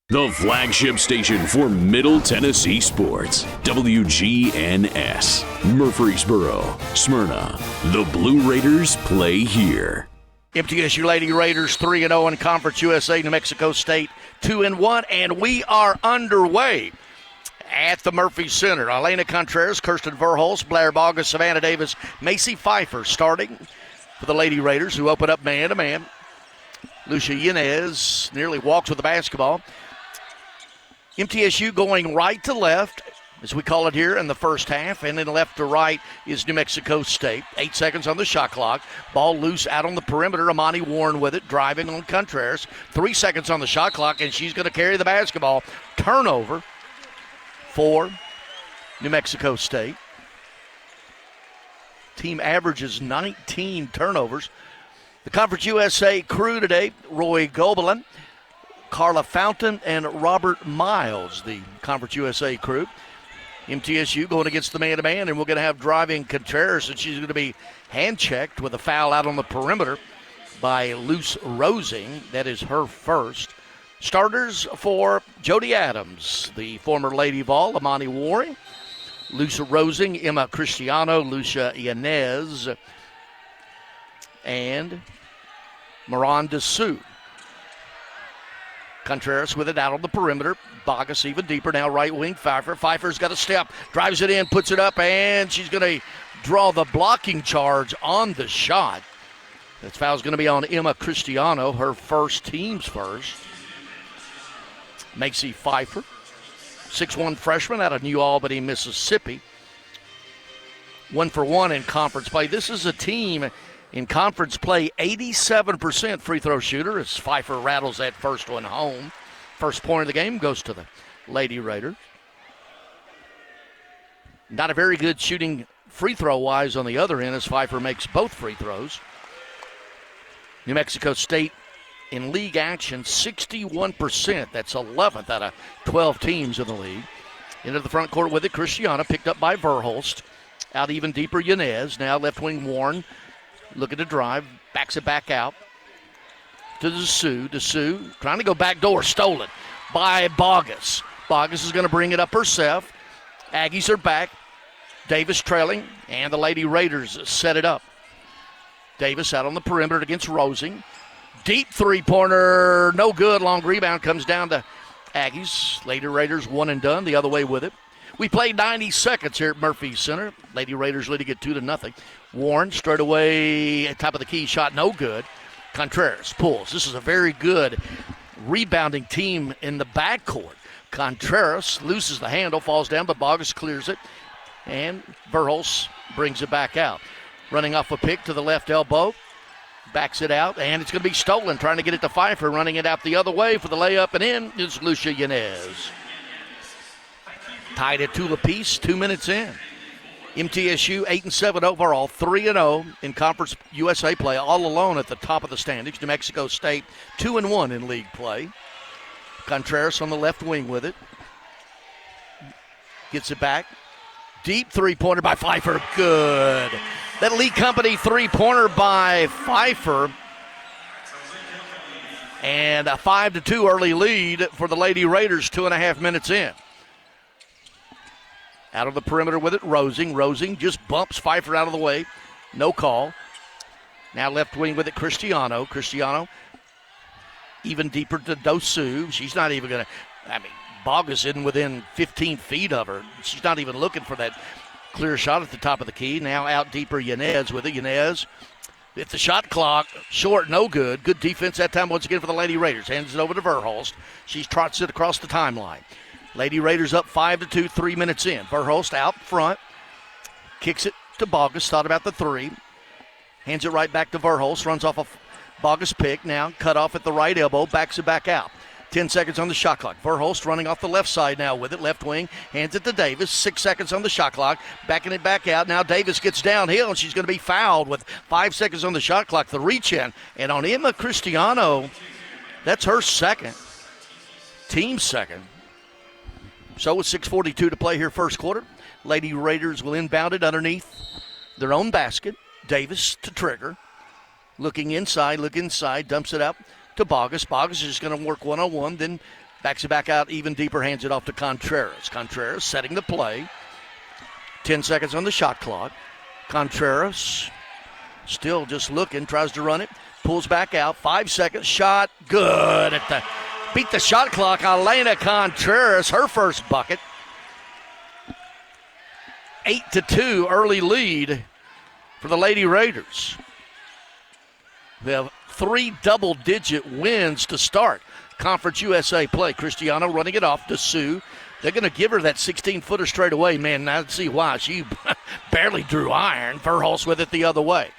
The flagship station for Middle Tennessee sports, WGNS, Murfreesboro, Smyrna. The Blue Raiders play here. MTSU Lady Raiders 3-0 in Conference USA, New Mexico State 2-1, and we are underway at the Murphy Center. Elena Contreras, Kirsten Verhulst, Blair Bogus, Savannah Davis, Macy Pfeiffer starting for the Lady Raiders, who open up man-to-man. Lucia Yanez nearly walks with the basketball. MTSU going right to left, as we call it here, in the first half, and then left to right is New Mexico State. 8 seconds on the shot clock. Ball loose out on the perimeter. Amani Warren with it, driving on Contreras. 3 seconds on the shot clock, and she's going to carry the basketball. Turnover for New Mexico State. Team averages 19 turnovers. The Conference USA crew today, Roy Gobelin, Carla Fountain, and Robert Miles, the Conference USA crew. MTSU going against the man-to-man, and we're going to have driving Contreras, and she's going to be hand-checked with a foul out on the perimeter by Luce Rosing. That is her first. Starters for Jody Adams, the former Lady Vol, Amani Warren, Luce Rosing, Emma Cristiano, Lucia Yanez, and Miranda Sue. Contreras with it out on the perimeter. Bogus even deeper now, right wing. Pfeiffer. Pfeiffer's got a step, drives it in, puts it up, and she's going to draw the blocking charge on the shot. That foul's going to be on Emma Cristiano, her first, team's first. Macy Pfeiffer, 6'1" freshman out of New Albany, Mississippi. 1-for-1 in conference play. This is a team in conference play, 87% free throw shooter as Pfeiffer rattles that first one home. First point of the game goes to the Lady Raiders. Not a very good shooting free throw-wise on the other end as Pfeiffer makes both free throws. New Mexico State in league action, 61%. That's 11th out of 12 teams in the league. Into the front court with it, Cristiana, picked up by Verhulst. Out even deeper, Yanez. Now left wing Warren. Looking to drive, backs it back out to DeSue. DeSue trying to go back door, stolen by Bogus. Bogus is going to bring it up herself. Aggies are back. Davis trailing, and the Lady Raiders set it up. Davis out on the perimeter against Rosing. Deep three-pointer, no good. Long rebound comes down to Aggies. Lady Raiders one and done, the other way with it. We played 90 seconds here at Murphy Center. Lady Raiders leading it 2-0. Warren straight away at top of the key, shot no good. Contreras pulls. This is a very good rebounding team in the backcourt. Contreras loses the handle, falls down, but Bogus clears it, and Verhulst brings it back out. Running off a pick to the left elbow, backs it out, and it's going to be stolen. Trying to get it to Pfeiffer, running it out the other way for the layup, and in is Lucia Yanez. Tied at 2 apiece, 2 minutes in. MTSU 8-7 overall, 3-0 in Conference USA play, all alone at the top of the standings. New Mexico State 2-1 in league play. Contreras on the left wing with it. Gets it back. Deep three-pointer by Pfeiffer. Good. That Lee Company three-pointer by Pfeiffer. And a 5-2 early lead for the Lady Raiders, 2.5 minutes in. Out of the perimeter with it, Rosing. Rosing just bumps Pfeiffer out of the way. No call. Now left wing with it, Cristiano. Cristiano even deeper to Dosu. She's not even going to, Bogus isn't within 15 feet of her. She's not even looking for that clear shot at the top of the key. Now out deeper, Yanez with it. Yanez, at the shot clock, short, no good. Good defense that time once again for the Lady Raiders. Hands it over to Verhulst. She trots it across the timeline. Lady Raiders up 5-2, 3 minutes in. Verhulst out front. Kicks it to Bogus. Thought about the three. Hands it right back to Verhulst. Runs off a Bogus pick. Now cut off at the right elbow. Backs it back out. 10 seconds on the shot clock. Verhulst running off the left side now with it. Left wing. Hands it to Davis. 6 seconds on the shot clock. Backing it back out. Now Davis gets downhill, and she's going to be fouled with 5 seconds on the shot clock. The reach in. And on Emma Cristiano, that's her second. Team second. So with 6:42 to play here first quarter, Lady Raiders will inbound it underneath their own basket. Davis to Trigger. Looking inside, dumps it out to Bogus. Bogus is going to work one-on-one, then backs it back out even deeper, hands it off to Contreras. Contreras setting the play. 10 seconds on the shot clock. Contreras still just looking, tries to run it, pulls back out. 5 seconds, shot, good at the... Beat the shot clock, Elena Contreras, her first bucket. 8-2 early lead for the Lady Raiders. We have 3 double-digit wins to start Conference USA play. Cristiano running it off to Sue. They're going to give her that 16-footer straight away. Man, I see why. She barely drew iron. Verhulst with it the other way.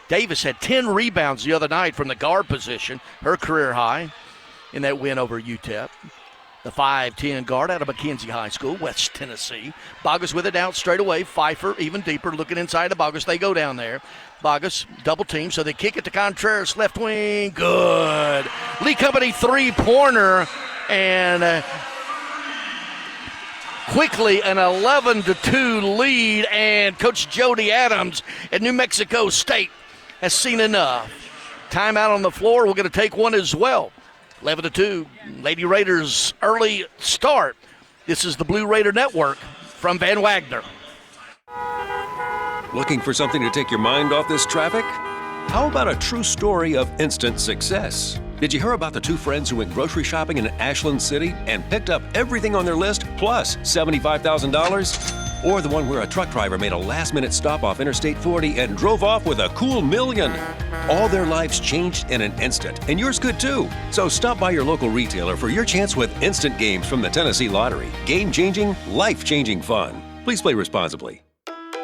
Davis had 10 rebounds the other night from the guard position, her career high in that win over UTEP. The 5'10 guard out of McKenzie High School, West Tennessee. Bogus with it out straight away. Pfeiffer even deeper, looking inside of Bogus. They go down there. Bogus double team, so they kick it to Contreras, left wing. Good. Lee Company three-pointer, and quickly an 11-2 lead, and Coach Jody Adams at New Mexico State has seen enough. Timeout on the floor. We're going to take one as well. 11-2, Lady Raiders early start. This is the Blue Raider Network from Van Wagner. Looking for something to take your mind off this traffic? How about a true story of instant success? Did you hear about the 2 friends who went grocery shopping in Ashland City and picked up everything on their list plus $75,000? Or the one where a truck driver made a last-minute stop off Interstate 40 and drove off with a cool $1 million? All their lives changed in an instant, and yours could too. So stop by your local retailer for your chance with instant games from the Tennessee Lottery. Game-changing, life-changing fun. Please play responsibly.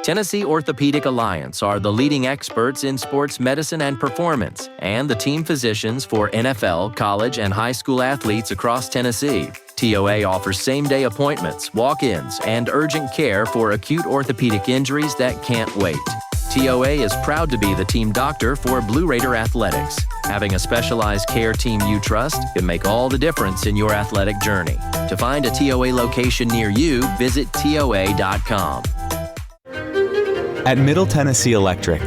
Tennessee Orthopedic Alliance are the leading experts in sports medicine and performance, and the team physicians for NFL, college, and high school athletes across Tennessee. TOA offers same-day appointments, walk-ins, and urgent care for acute orthopedic injuries that can't wait. TOA is proud to be the team doctor for Blue Raider Athletics. Having a specialized care team you trust can make all the difference in your athletic journey. To find a TOA location near you, visit TOA.com. At Middle Tennessee Electric,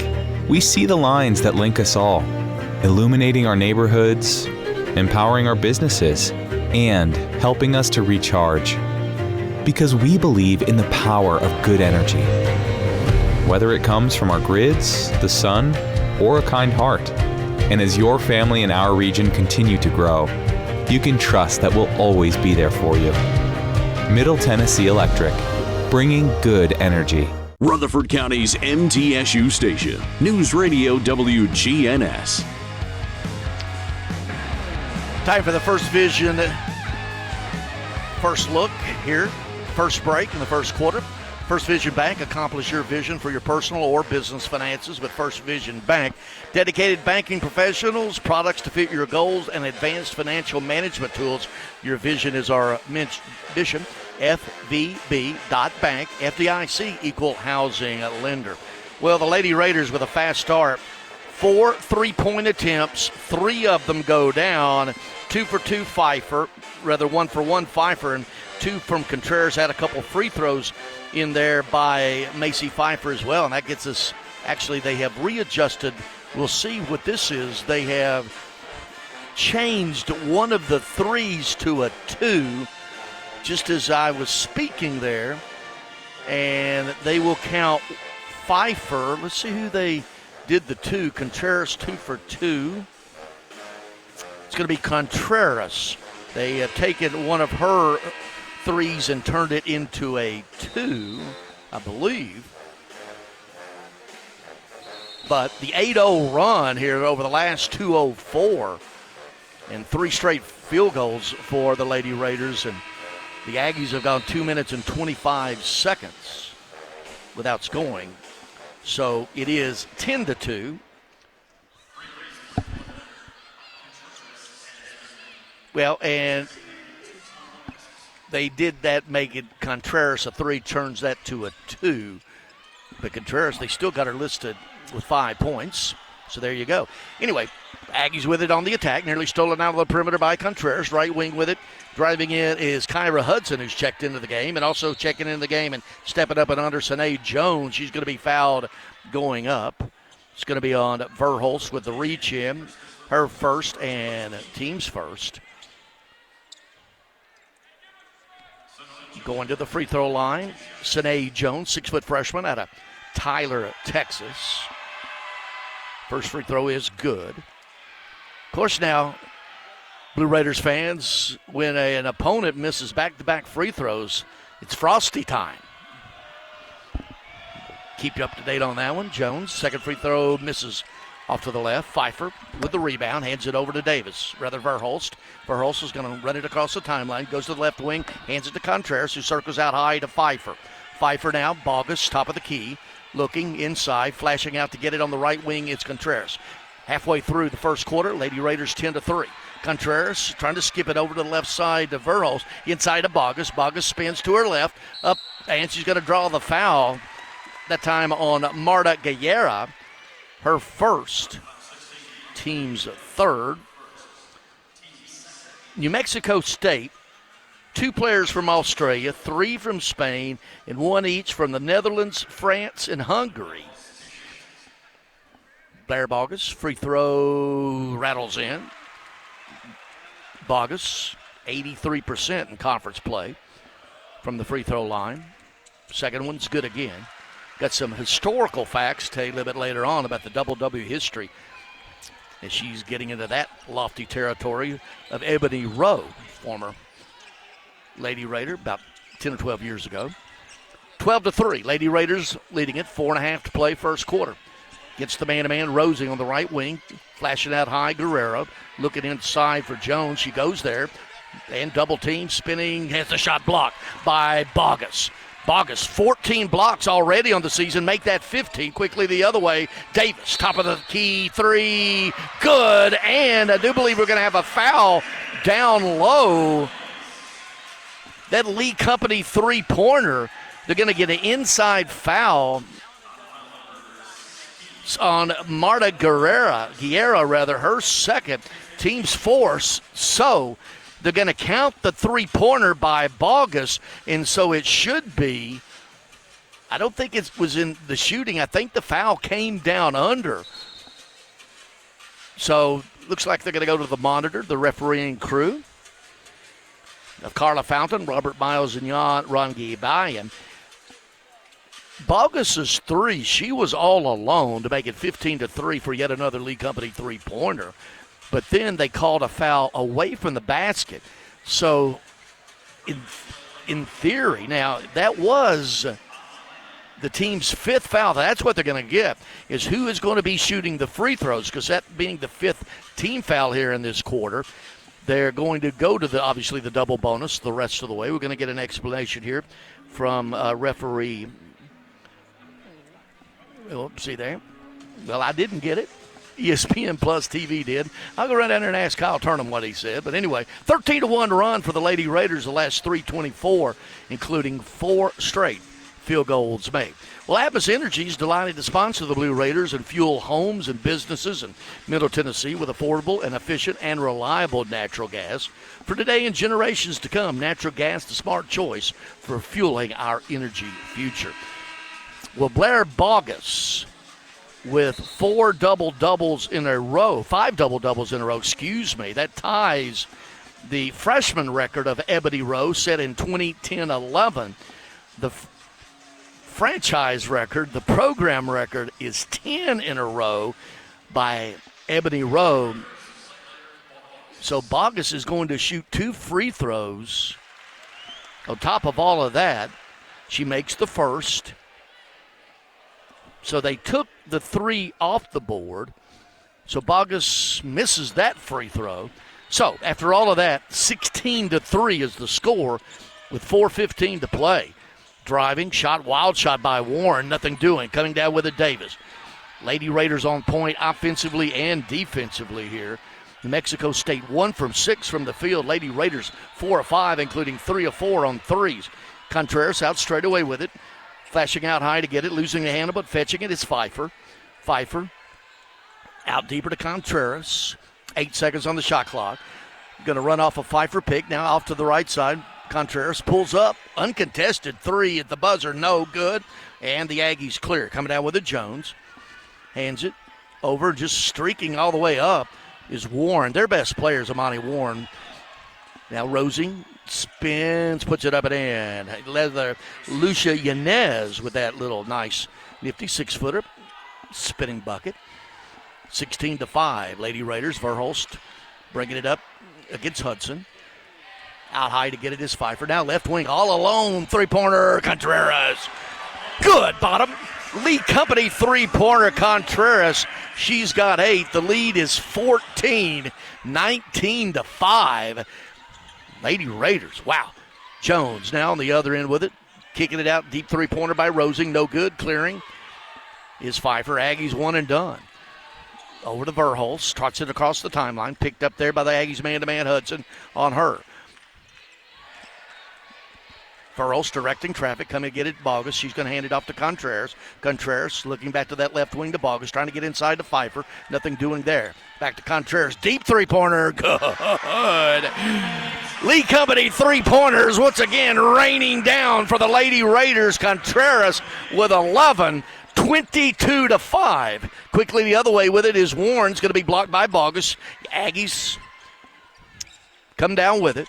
we see the lines that link us all, illuminating our neighborhoods, empowering our businesses, and helping us to recharge. Because we believe in the power of good energy. Whether it comes from our grids, the sun, or a kind heart. And as your family and our region continue to grow, you can trust that we'll always be there for you. Middle Tennessee Electric, bringing good energy. Rutherford County's MTSU station, News Radio WGNS. Time for the First Vision first look here. First break in the first quarter. First Vision Bank, accomplish your vision for your personal or business finances with First Vision Bank. Dedicated banking professionals, products to fit your goals, and advanced financial management tools. Your vision is our mission. FVB.bank, FDIC, equal housing lender. Well, the Lady Raiders with a fast start. 4 3-point attempts, 3 of them go down. 2 for 2 Pfeiffer, rather 1 for 1 Pfeiffer, and 2 from Contreras. Had a couple free throws in there by Macy Pfeiffer as well, and that gets us, actually they have readjusted. We'll see what this is. They have changed one of the 3s to a 2 just as I was speaking there, and they will count Pfeiffer. Let's see who they did the 2. Contreras 2 for 2. It's going to be Contreras. They have taken one of her 3s and turned it into a 2, I believe. But the 8-0 run here over the last 2:04 and 3 straight field goals for the Lady Raiders, and the Aggies have gone 2 minutes and 25 seconds without scoring. So it is 10-2. Well, and they did that, make it Contreras a 3, turns that to a 2. But Contreras, they still got her listed with 5 points. So there you go. Anyway, Aggies with it on the attack, nearly stolen out of the perimeter by Contreras. Right wing with it. Driving in is Kyra Hudson, who's checked into the game, and also checking into the game and stepping up and under Sanae Jones. She's going to be fouled going up. It's going to be on Verhulst with the reach in. Her first and team's first. Going to the free throw line, Sanae Jones, 6-foot freshman out of Tyler, Texas. First free throw is good. Of course, now, Blue Raiders fans, when an opponent misses back-to-back free throws, it's frosty time. Keep you up to date on that one. Jones, second free throw, misses off to the left. Pfeiffer with the rebound, hands it over to Davis, rather Verhulst. Verhulst is going to run it across the timeline, goes to the left wing, hands it to Contreras, who circles out high to Pfeiffer. Pfeiffer now, Bogus, top of the key, looking inside, flashing out to get it on the right wing. It's Contreras. Halfway through the first quarter, Lady Raiders 10-3. Contreras trying to skip it over to the left side to Verhulst, inside to Bogus. Bogus spins to her left, up, and she's going to draw the foul, that time on Marta Guerra. Her first, team's third. New Mexico State, 2 players from Australia, 3 from Spain, and 1 each from the Netherlands, France, and Hungary. Blair Bogus, free throw rattles in. Bogus, 83% in conference play from the free throw line. Second one's good again. Got some historical facts to tell you a little bit later on about the Double W history, as she's getting into that lofty territory of Ebony Rowe, former Lady Raider, about 10 or 12 years ago. 12-3, Lady Raiders leading it, 4.5 to play first quarter. Gets the man-to-man, Rosing on the right wing, flashing out high, Guerrero, looking inside for Jones. She goes there, and double team, spinning, has the shot blocked by Bogus. Bogus, 14 blocks already on the season. Make that 15. Quickly the other way. Davis, top of the key, 3. Good. And I do believe we're going to have a foul down low. That Lee Company 3-pointer, they're going to get an inside foul on Marta Guerra, her second. Team's force. So they're going to count the 3-pointer by Bogus, and so it should be, I don't think it was in the shooting. I think the foul came down under. So looks like they're going to go to the monitor, the refereeing crew of Carla Fountain, Robert Miles, and Ron Gibayan. Bogus's 3, she was all alone to make it 15-3 for yet another Lee Company 3-pointer. But then they called a foul away from the basket. So in theory. Now, that was the team's 5th foul. That's what they're going to get, is who is going to be shooting the free throws, because that being the 5th team foul here in this quarter, they're going to go to obviously the double bonus the rest of the way. We're going to get an explanation here from referee. Oh, see there? Well, I didn't get it. ESPN Plus TV did. I'll go right down there and ask Kyle Turnham what he said. But anyway, 13-1 run for the Lady Raiders the last 324, including 4 straight field goals made. Well, Atmos Energy is delighted to sponsor the Blue Raiders and fuel homes and businesses in Middle Tennessee with affordable and efficient and reliable natural gas. For today and generations to come, natural gas, the smart choice for fueling our energy future. Well, Blair Bogus with 5 double-doubles in a row, that ties the freshman record of Ebony Rowe set in 2010-11. The franchise record, the program record, is 10 in a row by Ebony Rowe. So Bogus is going to shoot 2 free throws. On top of all of that, she makes the first. So they took the 3 off the board. So Bogus misses that free throw. So after all of that, 16-3 is the score with 4:15 to play. Driving, shot, wild shot by Warren, nothing doing. Coming down with it, Davis. Lady Raiders on point offensively and defensively here. New Mexico State 1 from 6 from the field. Lady Raiders 4 of 5, including 3 of 4 on threes. Contreras out straight away with it. Flashing out high to get it, losing the handle, but fetching it is Pfeiffer. Pfeiffer out deeper to Contreras. 8 seconds on the shot clock. Going to run off a Pfeiffer pick. Now off to the right side. Contreras pulls up. Uncontested 3 at the buzzer. No good. And the Aggies clear. Coming down with it, Jones. Hands it over. Just streaking all the way up is Warren. Their best player is Amani Warren. Now Rosing spins, puts it up and in. Lucia Yanez with that little nice nifty 6-footer. Spinning bucket. 16-5. Lady Raiders. Verhulst bringing it up against Hudson. Out high to get it is Pfeiffer. Now left wing all alone. 3-pointer, Contreras. Good bottom. Lee Company 3-pointer, Contreras. She's got 8. The lead is 14, 19-5. Lady Raiders. Wow. Jones now on the other end with it. Kicking it out. Deep 3-pointer by Rosing. No good. Clearing is Pfeiffer. Aggies 1 and done. Over to Verhulst. Trots it across the timeline. Picked up there by the Aggies man-to-man. Hudson on her. Verhulst directing traffic, coming to get it, Bogus. She's going to hand it off to Contreras. Contreras looking back to that left wing to Bogus, trying to get inside to Pfeiffer. Nothing doing there. Back to Contreras. Deep 3-pointer. Good. Lee Company 3-pointers once again raining down for the Lady Raiders. Contreras with 11. 22-5. Quickly the other way with it is Warren's going to be blocked by Bogus. Aggies come down with it.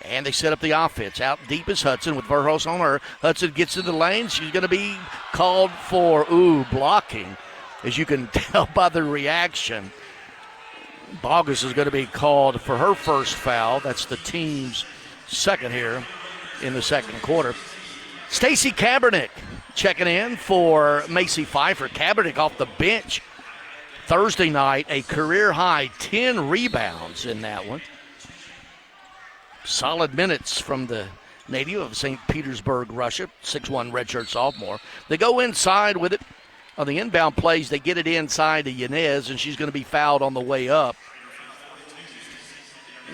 And they set up the offense. Out deep is Hudson with Verhulst on her. Hudson gets to the lane. She's going to be called for, blocking. As you can tell by the reaction, Bogus is going to be called for her first foul. That's the team's second here in the second quarter. Stacey Kaepernick checking in for Macy Pfeiffer. Kaepernick off the bench Thursday night, a career-high 10 rebounds in that one. Solid minutes from the native of St. Petersburg, Russia, 6'1" redshirt sophomore. They go inside with it. On the inbound plays, they get it inside to Yanez, and she's going to be fouled on the way up.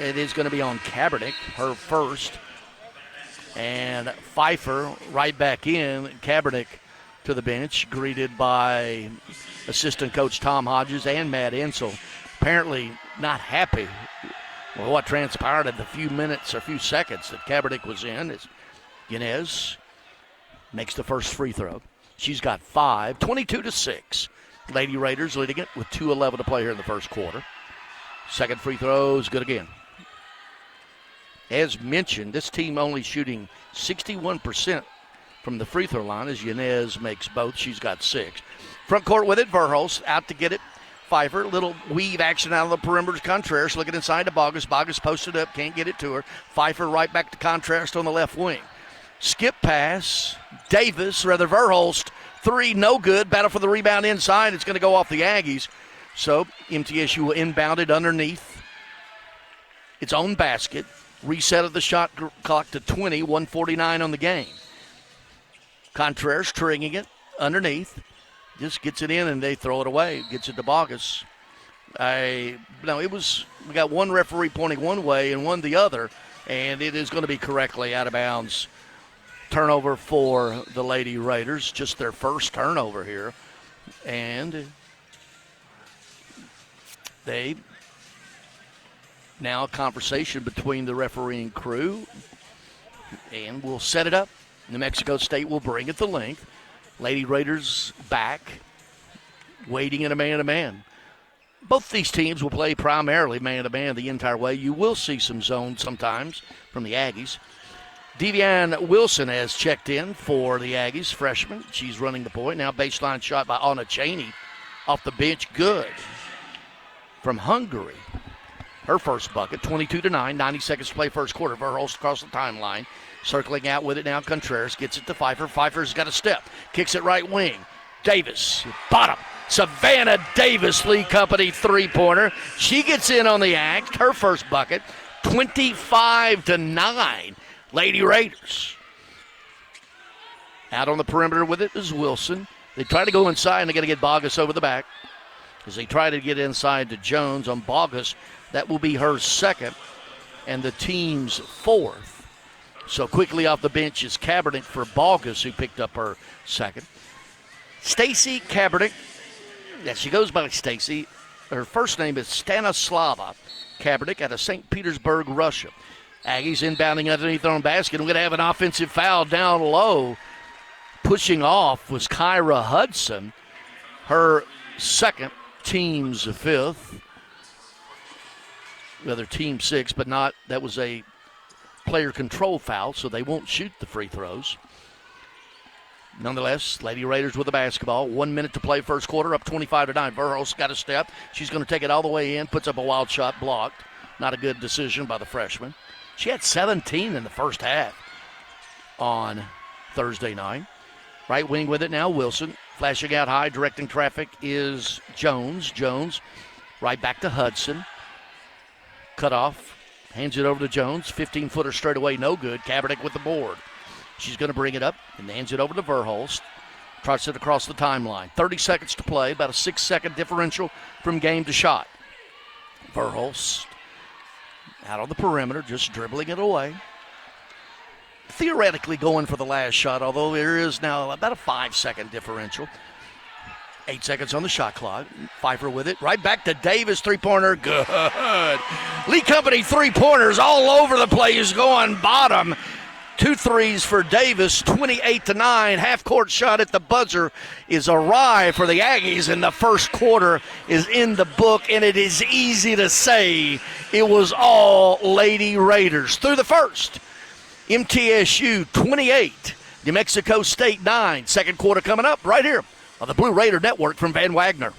It is going to be on Kaepernick, her first. And Pfeiffer right back in. Kaepernick to the bench, greeted by assistant coach Tom Hodges and Matt Insel. Apparently not happy well, what transpired in the few minutes or few seconds that Kaepernick was in is Yanez makes the first free throw. She's got 5, 22-6. Lady Raiders leading it with 2:11 to play here in the first quarter. Second free throw is good again. As mentioned, this team only shooting 61% from the free throw line as Yanez makes both. She's got 6. Front court with it, Verhulst out to get it. Pfeiffer, little weave action out of the perimeter. Contreras looking inside to Bogus. Bogus posted up, can't get it to her. Pfeiffer right back to Contreras on the left wing. Skip pass. Verhulst. 3, no good. Battle for the rebound inside. It's going to go off the Aggies. So MTSU will inbound it underneath its own basket. Reset of the shot clock to 20, 1:49 on the game. Contreras stringing it underneath. Just gets it in and they throw it away. Gets it to Bogus. We got one referee pointing one way and one the other, and it is going to be correctly out of bounds. Turnover for the Lady Raiders, just their first turnover here. And they now a conversation between the refereeing crew, and we'll set it up. New Mexico State will bring it the length. Lady Raiders back, waiting in a man-to-man. Both these teams will play primarily man-to-man the entire way. You will see some zone sometimes from the Aggies. Devian Wilson has checked in for the Aggies, freshman. She's running the point. Now baseline shot by Anna Cheney off the bench. Good. From Hungary. Her first bucket, 22-9, 90 seconds to play first quarter. Verhulst across the timeline. Circling out with it now, Contreras gets it to Pfeiffer. Pfeiffer's got a step. Kicks it right wing. Davis, bottom. Savannah Davis, Lee Company three-pointer. She gets in on the act. Her first bucket, 25-9. Lady Raiders. Out on the perimeter with it is Wilson. They try to go inside, and they got to get Bogus over the back. As they try to get inside to Jones on Bogus, that will be her second and the team's fourth. So quickly off the bench is Kaepernick for Bogus, who picked up her second. Stacy Kaepernick. Yeah, she goes by Stacy. Her first name is Stanislava Kaepernick out of St. Petersburg, Russia. Aggies inbounding underneath their own basket. I'm going to have an offensive foul down low. Pushing off was Kyra Hudson. Her second, team's fifth. Rather, team six, but not. That was a player control foul, so they won't shoot the free throws. Nonetheless, Lady Raiders with the basketball. 1 minute to play first quarter, up 25-9. Verhulst got a step. She's going to take it all the way in, puts up a wild shot, blocked. Not a good decision by the freshman. She had 17 in the first half on Thursday night. Right wing with it now, Wilson. Flashing out high, directing traffic is Jones. Jones right back to Hudson. Cut off, hands it over to Jones. 15-footer straight away, no good. Kaepernick with the board. She's going to bring it up and hands it over to Verhulst. Trots it across the timeline. 30 seconds to play, about a 6-second differential from game to shot. Verhulst out on the perimeter, just dribbling it away. Theoretically going for the last shot, although there is now about a 5-second differential. 8 seconds on the shot clock. Pfeiffer with it. Right back to Davis, three-pointer. Good. Lee Company three-pointers all over the place, going bottom. 2 threes for Davis, 28-9. Half-court shot at the buzzer is awry for the Aggies, and the first quarter is in the book, and it is easy to say it was all Lady Raiders. Through the first, MTSU 28, New Mexico State 9. Second quarter coming up right here on the Blue Raider Network from Van Wagner.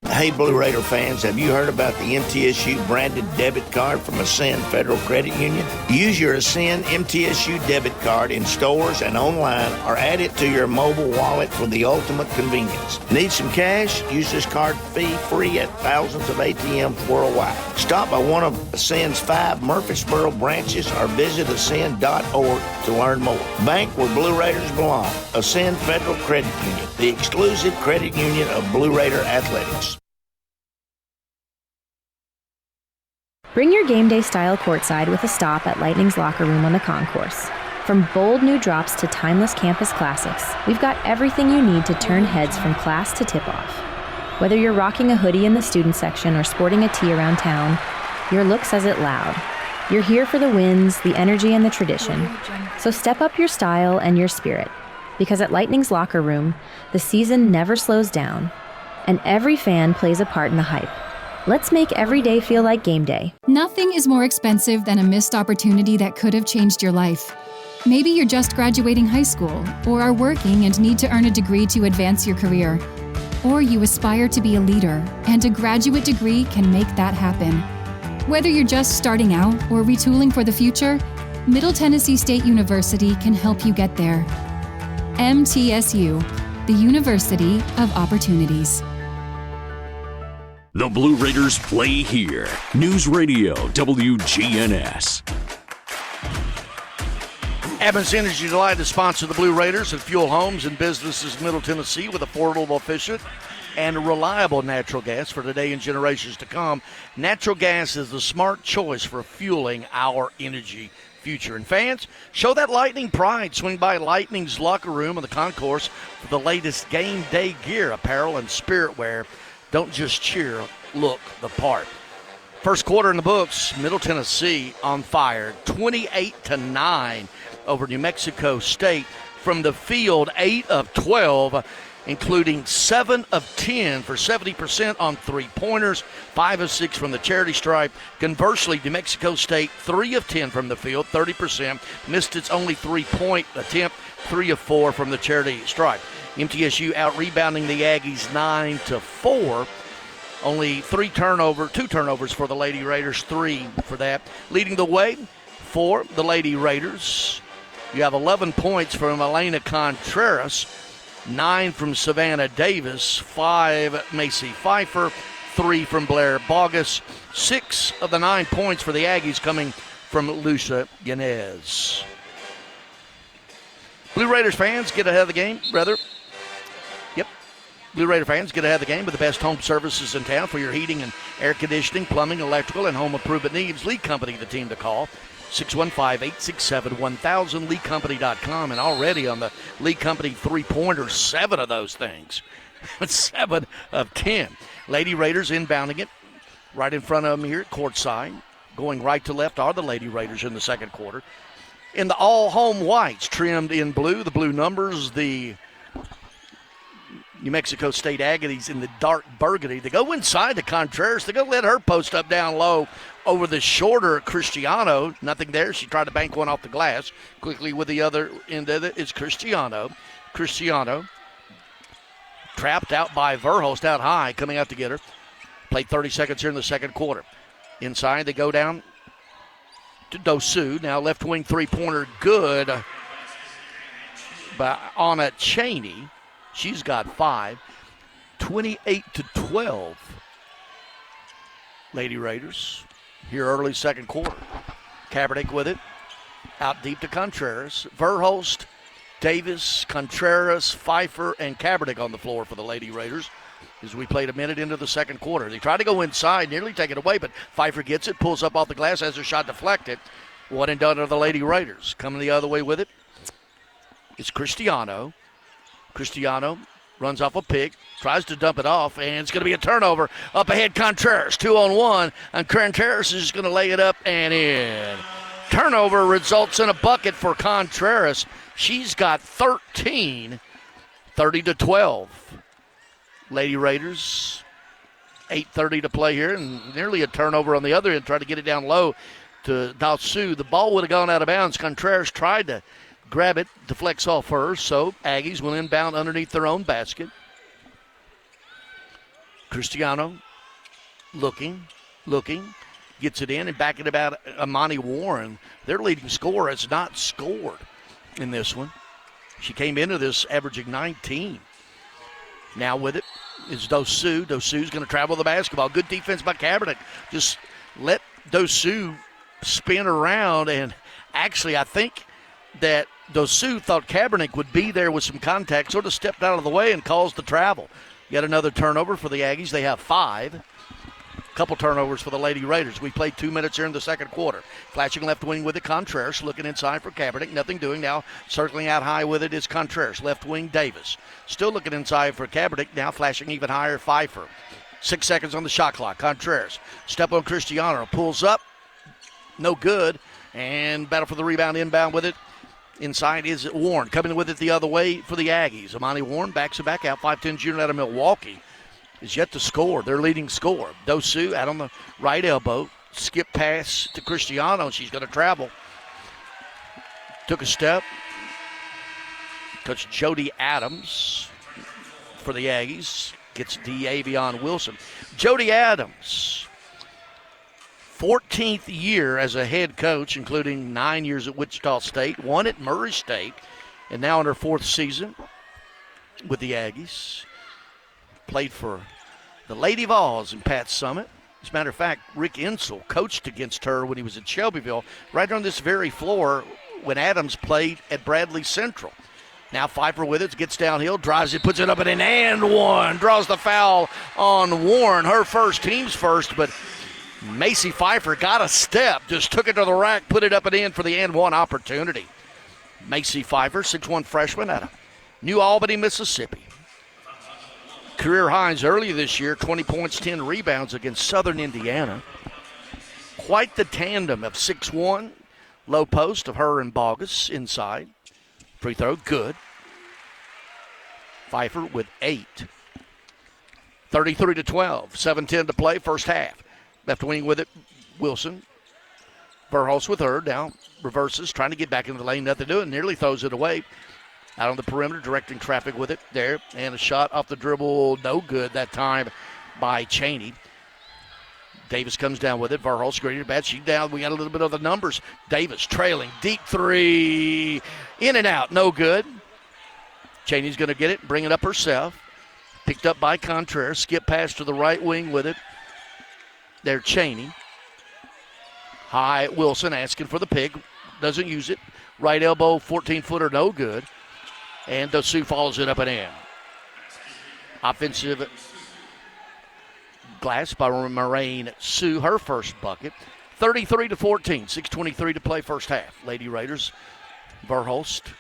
Hey, Blue Raider fans, have you heard about the MTSU branded debit card from Ascend Federal Credit Union? Use your Ascend MTSU debit card in stores and online, or add it to your mobile wallet for the ultimate convenience. Need some cash? Use this card fee-free at thousands of ATMs worldwide. Stop by one of Ascend's 5 Murfreesboro branches or visit ascend.org to learn more. Bank where Blue Raiders belong. Ascend Federal Credit Union, the exclusive credit union of Blue Raider Athletics. Bring your game day style courtside with a stop at Lightning's Locker Room on the concourse. From bold new drops to timeless campus classics, we've got everything you need to turn heads from class to tip-off. Whether you're rocking a hoodie in the student section or sporting a tee around town, your look says it loud. You're here for the wins, the energy, and the tradition. So step up your style and your spirit, because at Lightning's Locker Room, the season never slows down, and every fan plays a part in the hype. Let's make every day feel like game day. Nothing is more expensive than a missed opportunity that could have changed your life. Maybe you're just graduating high school, or are working and need to earn a degree to advance your career. Or you aspire to be a leader, and a graduate degree can make that happen. Whether you're just starting out or retooling for the future, Middle Tennessee State University can help you get there. MTSU, the University of Opportunities. The Blue Raiders play here. News Radio WGNS. Evans Energy Delight to sponsor the Blue Raiders and fuel homes and businesses in Middle Tennessee with affordable, efficient, and reliable natural gas for today and generations to come. Natural gas is the smart choice for fueling our energy future. And fans, show that Lightning pride. Swing by Lightning's locker room in the concourse for the latest game day gear, apparel, and spirit wear. Don't just cheer, look the part. First quarter in the books, Middle Tennessee on fire, 28-9 over New Mexico State. From the field, 8 of 12, including 7 of 10 for 70% on three-pointers, 5 of 6 from the charity stripe. Conversely, New Mexico State, 3 of 10 from the field, 30%, missed its only three-point attempt, 3 of 4 from the charity stripe. MTSU out-rebounding the Aggies 9-4. Only 2 turnovers for the Lady Raiders, 3 for that. Leading the way for the Lady Raiders, you have 11 points from Elena Contreras, 9 from Savannah Davis, 5 Macy Pfeiffer, 3 from Blair Bogus. 6 of the 9 points for the Aggies coming from Lucia Yanez. Blue Raiders fans get ahead of the game, brother. Blue Raider fans, get ahead of the game with the best home services in town for your heating and air conditioning, plumbing, electrical, and home improvement needs. Lee Company, the team to call. 615-867-1000, LeeCompany.com. And already on the Lee Company three-pointers, 7 of those things. 7 of 10. Lady Raiders inbounding it. Right in front of them here at courtside. Going right to left are the Lady Raiders in the second quarter. In the all-home whites, trimmed in blue, the blue numbers, the New Mexico State Aggies in the dark burgundy. They go inside to Contreras. They go let her post up down low over the shorter Cristiano. Nothing there. She tried to bank one off the glass. Quickly with the other end of it is Cristiano. Cristiano trapped out by Verhulst out high, coming out to get her. Played 30 seconds here in the second quarter. Inside, they go down to Dosu. Now left wing three-pointer good by Anna Cheney. She's got 5. 28-12. Lady Raiders here early second quarter. Kaepernick with it. Out deep to Contreras. Verhulst, Davis, Contreras, Pfeiffer, and Kaepernick on the floor for the Lady Raiders as we played a minute into the second quarter. They tried to go inside, nearly take it away, but Pfeiffer gets it, pulls up off the glass, has her shot deflected. One and done are the Lady Raiders. Coming the other way with it is Cristiano. Cristiano runs off a pick, tries to dump it off, and it's going to be a turnover. Up ahead, Contreras, 2-on-1, and Contreras is going to lay it up and in. Turnover results in a bucket for Contreras. She's got 13, 30-12. Lady Raiders, 8:30 to play here, and nearly a turnover on the other end, trying to get it down low to Dalsu. The ball would have gone out of bounds. Contreras tried to grab it, deflects off her, so Aggies will inbound underneath their own basket. Cristiano looking, gets it in and back it about Amani Warren. Their leading scorer has not scored in this one. She came into this averaging 19. Now with it is Dosu. Dosu's going to travel the basketball. Good defense by Kaepernick. Just let Dosu spin around, and actually I think that Dosu thought Kaepernick would be there with some contact, sort of stepped out of the way and caused the travel. Yet another turnover for the Aggies. They have 5. Couple turnovers for the Lady Raiders. We played 2 minutes here in the second quarter. Flashing left wing with it, Contreras. Looking inside for Kaepernick. Nothing doing. Now circling out high with it is Contreras. Left wing, Davis. Still looking inside for Kaepernick. Now flashing even higher, Pfeiffer. 6 seconds on the shot clock. Contreras. Step on Cristiano. Pulls up. No good. And battle for the rebound, inbound with it. Inside is Warren. Coming with it the other way for the Aggies. Amani Warren backs it back out. 5'10" junior out of Milwaukee is yet to score. Their leading scorer. Dosu out on the right elbow. Skip pass to Cristiano. She's going to travel. Took a step. Coach Jody Adams for the Aggies. Gets D'Avion Wilson. Jody Adams. 14th year as a head coach, including 9 years at Wichita State, 1 at Murray State, and now in her 4th season with the Aggies. Played for the Lady Vols in Pat Summit. As a matter of fact, Rick Insel coached against her when he was at Shelbyville, right on this very floor when Adams played at Bradley Central. Now Pfeiffer with it, gets downhill, drives it, puts it up and one. Draws the foul on Warren, her first, team's first, but Macy Pfeiffer got a step, just took it to the rack, put it up and in for the and one opportunity. Macy Pfeiffer, 6'1" freshman out of New Albany, Mississippi. Career highs earlier this year, 20 points, 10 rebounds against Southern Indiana. Quite the tandem of 6'1", low post of her and Bogus inside. Free throw, good. Pfeiffer with 8. 33-12, 7:10 to play, first half. Left wing with it, Wilson. Verhulst with her, now reverses, trying to get back into the lane, nothing doing, nearly throws it away. Out on the perimeter, directing traffic with it there. And a shot off the dribble, no good that time by Chaney. Davis comes down with it. Verhulst graded bad. She down. We got a little bit of the numbers. Davis trailing. Deep three. In and out. No good. Chaney's going to get it. Bring it up herself. Picked up by Contreras. Skip pass to the right wing with it. There, Chaney. High Wilson asking for the pick. Doesn't use it. Right elbow, 14-footer, no good. And Dosu follows it up and in. Offensive glass by Moraine Sue, her first bucket. 33-14, 6:23 to play first half. Lady Raiders, Verhulst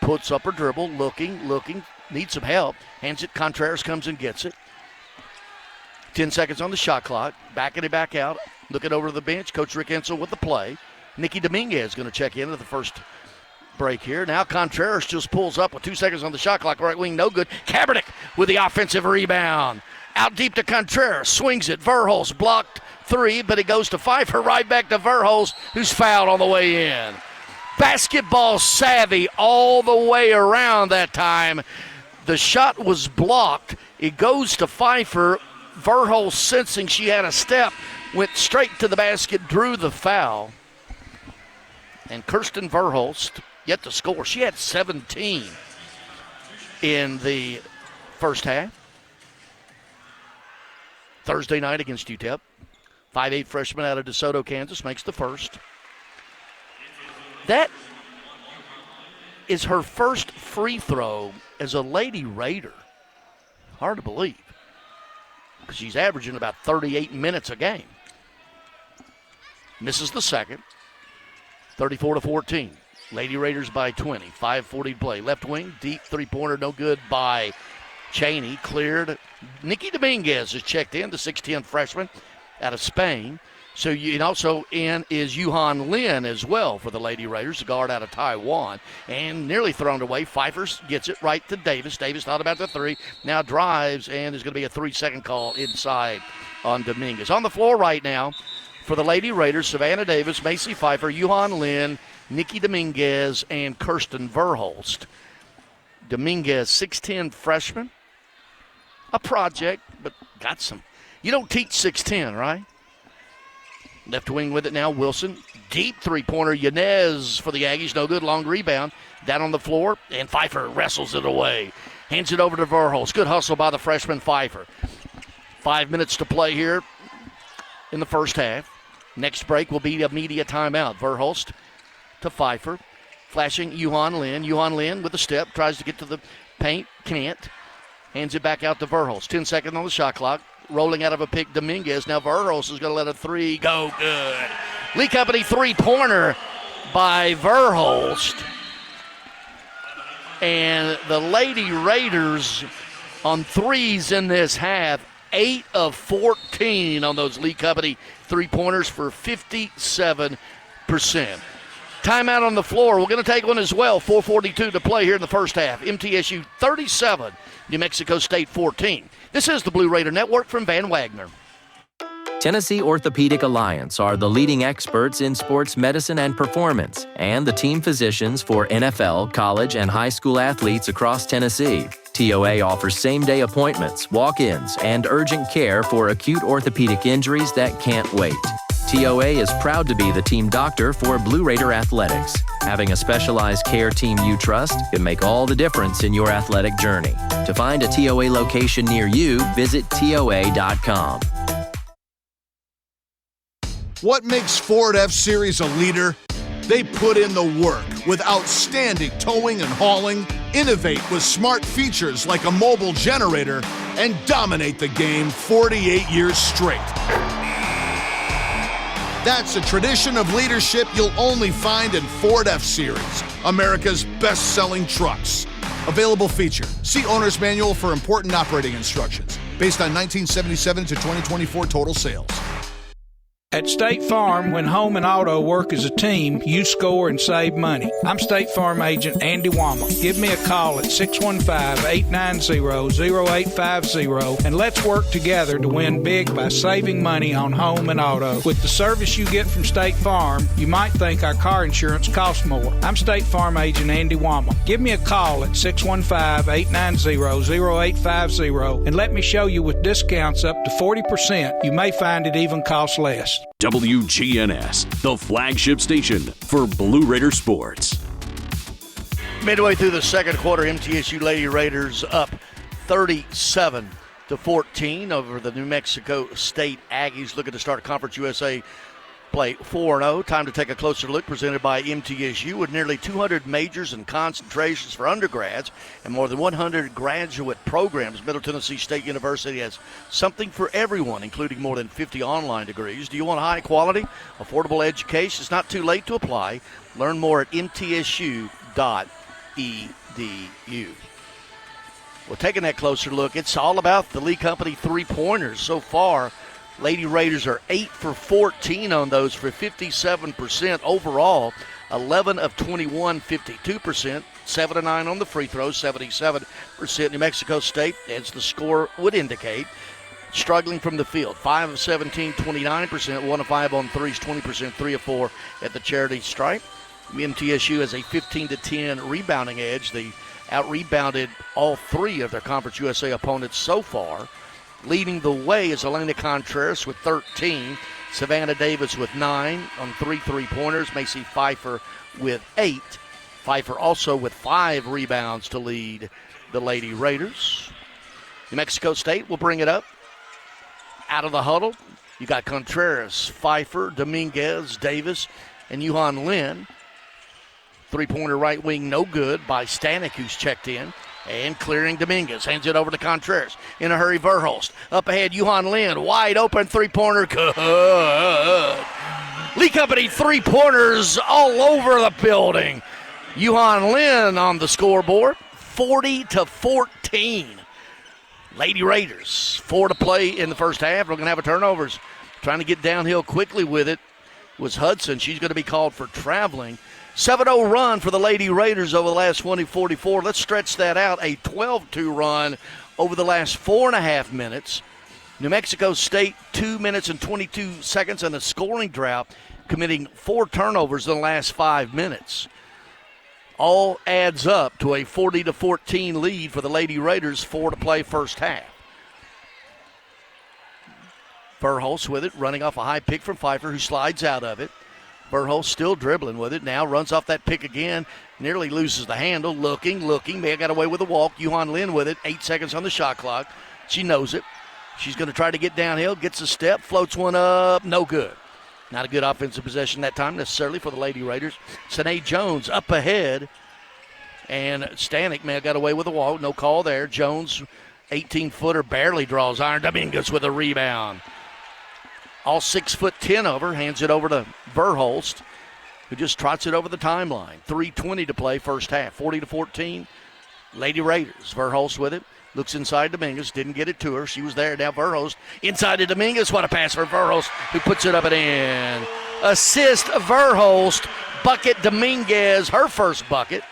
puts up her dribble, looking, needs some help. Hands it, Contreras comes and gets it. 10 seconds on the shot clock. Backing it back out. Looking over to the bench. Coach Rick Insel with the play. Nikki Dominguez going to check in at the first break here. Now Contreras just pulls up with 2 seconds on the shot clock. Right wing, no good. Kaepernick with the offensive rebound. Out deep to Contreras. Swings it. Verhulst blocked 3, but it goes to Pfeiffer. Right back to Verhulst, who's fouled on the way in. Basketball savvy all the way around that time. The shot was blocked. It goes to Pfeiffer. Verhulst, sensing she had a step, went straight to the basket, drew the foul. And Kirsten Verhulst yet to score. She had 17 in the first half. Thursday night against UTEP. 5'8" freshman out of DeSoto, Kansas, makes the first. That is her first free throw as a Lady Raider. Hard to believe, because she's averaging about 38 minutes a game. Misses the second. 34-14. Lady Raiders by 20. 5:40 to play. Left wing, deep three-pointer, no good by Chaney. Cleared. Nikki Dominguez is checked in, the 6'10" freshman out of Spain. So and also in is Yuhan Lin as well for the Lady Raiders, the guard out of Taiwan. And nearly thrown away. Pfeiffer gets it right to Davis. Davis thought about the 3. Now drives, and there's going to be a 3-second call inside on Dominguez. On the floor right now for the Lady Raiders, Savannah Davis, Macy Pfeiffer, Yuhan Lin, Nikki Dominguez, and Kirsten Verhulst. Dominguez, 6'10" freshman. A project, but got some. You don't teach 6'10", right? Left wing with it now, Wilson. Deep three-pointer, Yanez for the Aggies. No good, long rebound. Down on the floor, and Pfeiffer wrestles it away. Hands it over to Verhulst. Good hustle by the freshman Pfeiffer. 5 minutes to play here in the first half. Next break will be a media timeout. Verhulst to Pfeiffer. Flashing Yuhan Lin. Yuhan Lin with a step. Tries to get to the paint. Can't. Hands it back out to Verhulst. 10 seconds on the shot clock. Rolling out of a pick, Dominguez. Now Verhulst is going to let a 3 go good. Lee Company three-pointer by Verhulst. And the Lady Raiders on threes in this half, 8 of 14 on those Lee Company three-pointers for 57%. Timeout on the floor. We're going to take one as well. 4:42 to play here in the first half. MTSU 37, New Mexico State 14. This is the Blue Raider Network from Van Wagner. Tennessee Orthopedic Alliance are the leading experts in sports medicine and performance, and the team physicians for NFL, college, and high school athletes across Tennessee. TOA offers same-day appointments, walk-ins, and urgent care for acute orthopedic injuries that can't wait. TOA is proud to be the team doctor for Blue Raider Athletics. Having a specialized care team you trust can make all the difference in your athletic journey. To find a TOA location near you, visit TOA.com. What makes Ford F-Series a leader? They put in the work with outstanding towing and hauling, innovate with smart features like a mobile generator, and dominate the game 48 years straight. That's a tradition of leadership you'll only find in Ford F-Series, America's best-selling trucks. Available feature. See Owner's Manual for important operating instructions. Based on 1977 to 2024 total sales. At State Farm, when home and auto work as a team, you score and save money. I'm State Farm agent Andy Wama. Give me a call at 615-890-0850 and let's work together to win big by saving money on home and auto. With the service you get from State Farm, you might think our car insurance costs more. I'm State Farm agent Andy Wama. Give me a call at 615-890-0850 and let me show you with discounts up to 40%. You may find it even costs less. WGNS, the flagship station for Blue Raider sports. Midway through the second quarter, MTSU Lady Raiders up 37-14 over the New Mexico State Aggies, looking to start Conference USA play 4-0. Time to take a closer look, presented by MTSU. With nearly 200 majors and concentrations for undergrads and more than 100 graduate programs, Middle Tennessee State University has something for everyone, including more than 50 online degrees. Do you want high quality, affordable education? It's not too late to apply. Learn more at mtsu.edu. Well, taking that closer look, it's all about the Lee Company three-pointers so far. Lady Raiders are 8 for 14 on those for 57% overall, 11 of 21, 52%, 7 of 9 on the free throws, 77%. New Mexico State, as the score would indicate, struggling from the field, 5 of 17, 29%, 1 of 5 on threes, 20%, 3 of 4 at the charity stripe. MTSU has a 15-10 rebounding edge. They out-rebounded all three of their Conference USA opponents so far. Leading the way is Elena Contreras with 13, Savannah Davis with 9 on 3 three-pointers, Macy Pfeiffer with 8. Pfeiffer also with 5 rebounds to lead the Lady Raiders. New Mexico State will bring it up. Out of the huddle, you got Contreras, Pfeiffer, Dominguez, Davis, and Yuhan Lin. Three-pointer right wing, no good by Stanek, who's checked in. And clearing Dominguez. Hands it over to Contreras. In a hurry, Verhulst. Up ahead, Yuhan Lin. Wide open three-pointer. Good. Lee Company three-pointers all over the building. Yuhan Lin on the scoreboard. 40-14. Lady Raiders. 4 to play in the first half. We're going to have a turnovers. Trying to get downhill quickly with it was Hudson. She's going to be called for traveling. 7-0 run for the Lady Raiders over the last 44. Let's stretch that out. A 12-2 run over the last 4.5 minutes. New Mexico State, 2 minutes and 22 seconds in a scoring drought, committing 4 turnovers in the last 5 minutes. All adds up to a 40-14 lead for the Lady Raiders, 4 to play first half. Verhulst with it, running off a high pick from Pfeiffer, who slides out of it. Verhulst still dribbling with it. Now runs off that pick again. Nearly loses the handle. Looking. May have got away with a walk. Yuhan Lin with it. 8 seconds on the shot clock. She knows it. She's going to try to get downhill. Gets a step. Floats one up. No good. Not a good offensive possession that time necessarily for the Lady Raiders. Sanae Jones up ahead. And Stanek may have got away with a walk. No call there. Jones, 18-footer, barely draws iron. Dominguez with a rebound. All 6'10" of her, hands it over to Verhulst, who just trots it over the timeline. 3:20 to play first half, 40-14. Lady Raiders. Verhulst with it, looks inside Dominguez, didn't get it to her. She was there. Now Verhulst inside to Dominguez. What a pass for Verhulst, who puts it up and in. Assist Verhulst, bucket Dominguez, her first bucket.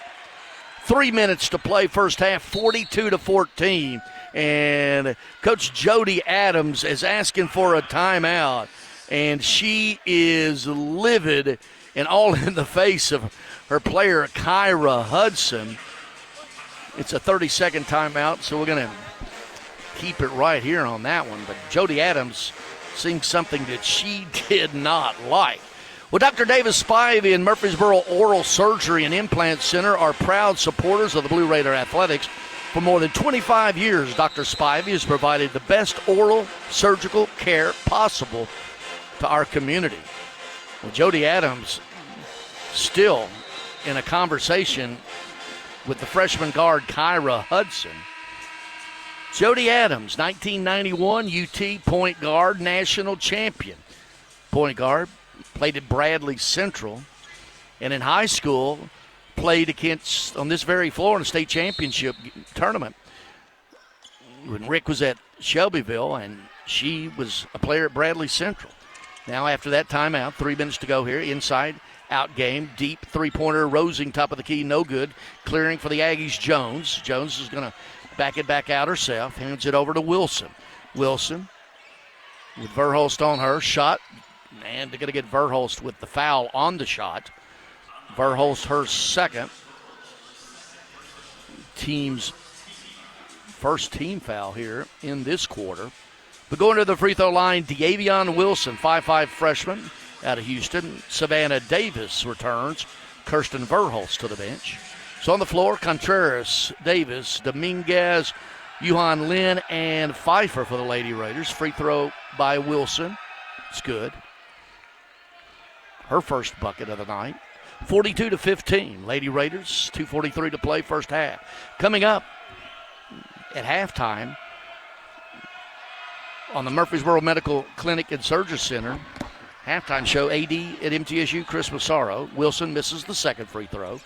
3 minutes to play first half, 42-14. And Coach Jody Adams is asking for a timeout, and she is livid and all in the face of her player, Kyra Hudson. It's a 30-second timeout, so we're going to keep it right here on that one. But Jody Adams seeing something that she did not like. Well, Dr. Davis Spivey and Murfreesboro Oral Surgery and Implant Center are proud supporters of the Blue Raider Athletics. For more than 25 years, Dr. Spivey has provided the best oral surgical care possible to our community. Well, Jody Adams still in a conversation with the freshman guard Kyra Hudson. Jody Adams, 1991 UT point guard, national champion. Point guard, played at Bradley Central, and in high school played against, on this very floor, in a state championship tournament when Rick was at Shelbyville, and she was a player at Bradley Central. Now after that timeout, 3 minutes to go here, inside out game, deep three-pointer, Rosing, top of the key, no good. Clearing for the Aggies, Jones. Jones is going to back it back out herself, hands it over to Wilson. Wilson with Verhulst on her, shot, and they're going to get Verhulst with the foul on the shot. Verhulst her second. Team's first team foul here in this quarter. But going to the free throw line, De'Avion Wilson, 5'5" freshman out of Houston. Savannah Davis returns. Kirsten Verhulst to the bench. So on the floor, Contreras, Davis, Dominguez, Yuhan Lin, and Pfeiffer for the Lady Raiders. Free throw by Wilson. It's good. Her first bucket of the night. 42-15. Lady Raiders, 2:43 to play, first half. Coming up at halftime on the Murfreesboro Medical Clinic and Surgery Center, halftime show, AD at MTSU, Chris Massaro. Wilson misses the second free throw.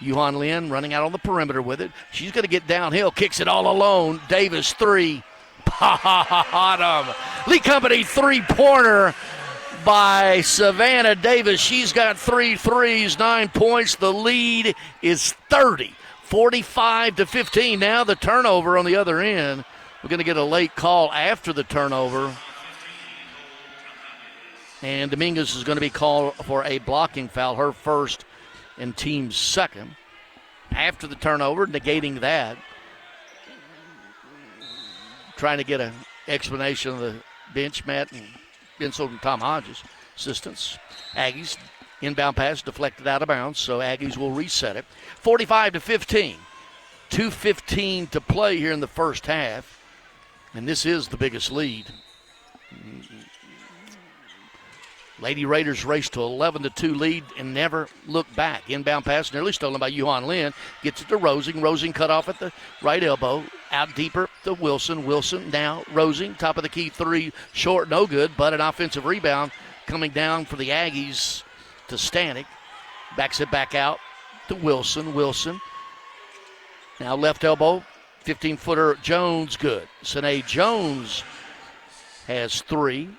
Yuhan Lin running out on the perimeter with it. She's going to get downhill, kicks it all alone. Davis, three. Bottom. Lee Company three-pointer by Savannah Davis. She's got 3 threes, 9 points. The lead is 30, 45-15. Now the turnover on the other end. We're going to get a late call after the turnover. And Dominguez is going to be called for a blocking foul, her first and team's second. After the turnover, negating that. Trying to get an explanation of the bench, Matt and Bensel and Tom Hodges, assistants. Aggies, inbound pass deflected out of bounds, so Aggies will reset it. 45-15. 2:15 to play here in the first half. And this is the biggest lead. Lady Raiders race to 11-2 lead and never look back. Inbound pass nearly stolen by Yuhan Lin. Gets it to Rosing. Rosing cut off at the right elbow. Out deeper to Wilson. Wilson now Rosing. Top of the key three. Short, no good, but an offensive rebound coming down for the Aggies to Stanek. Backs it back out to Wilson. Wilson. Now left elbow. 15-footer Jones, good. Sine Jones has 3.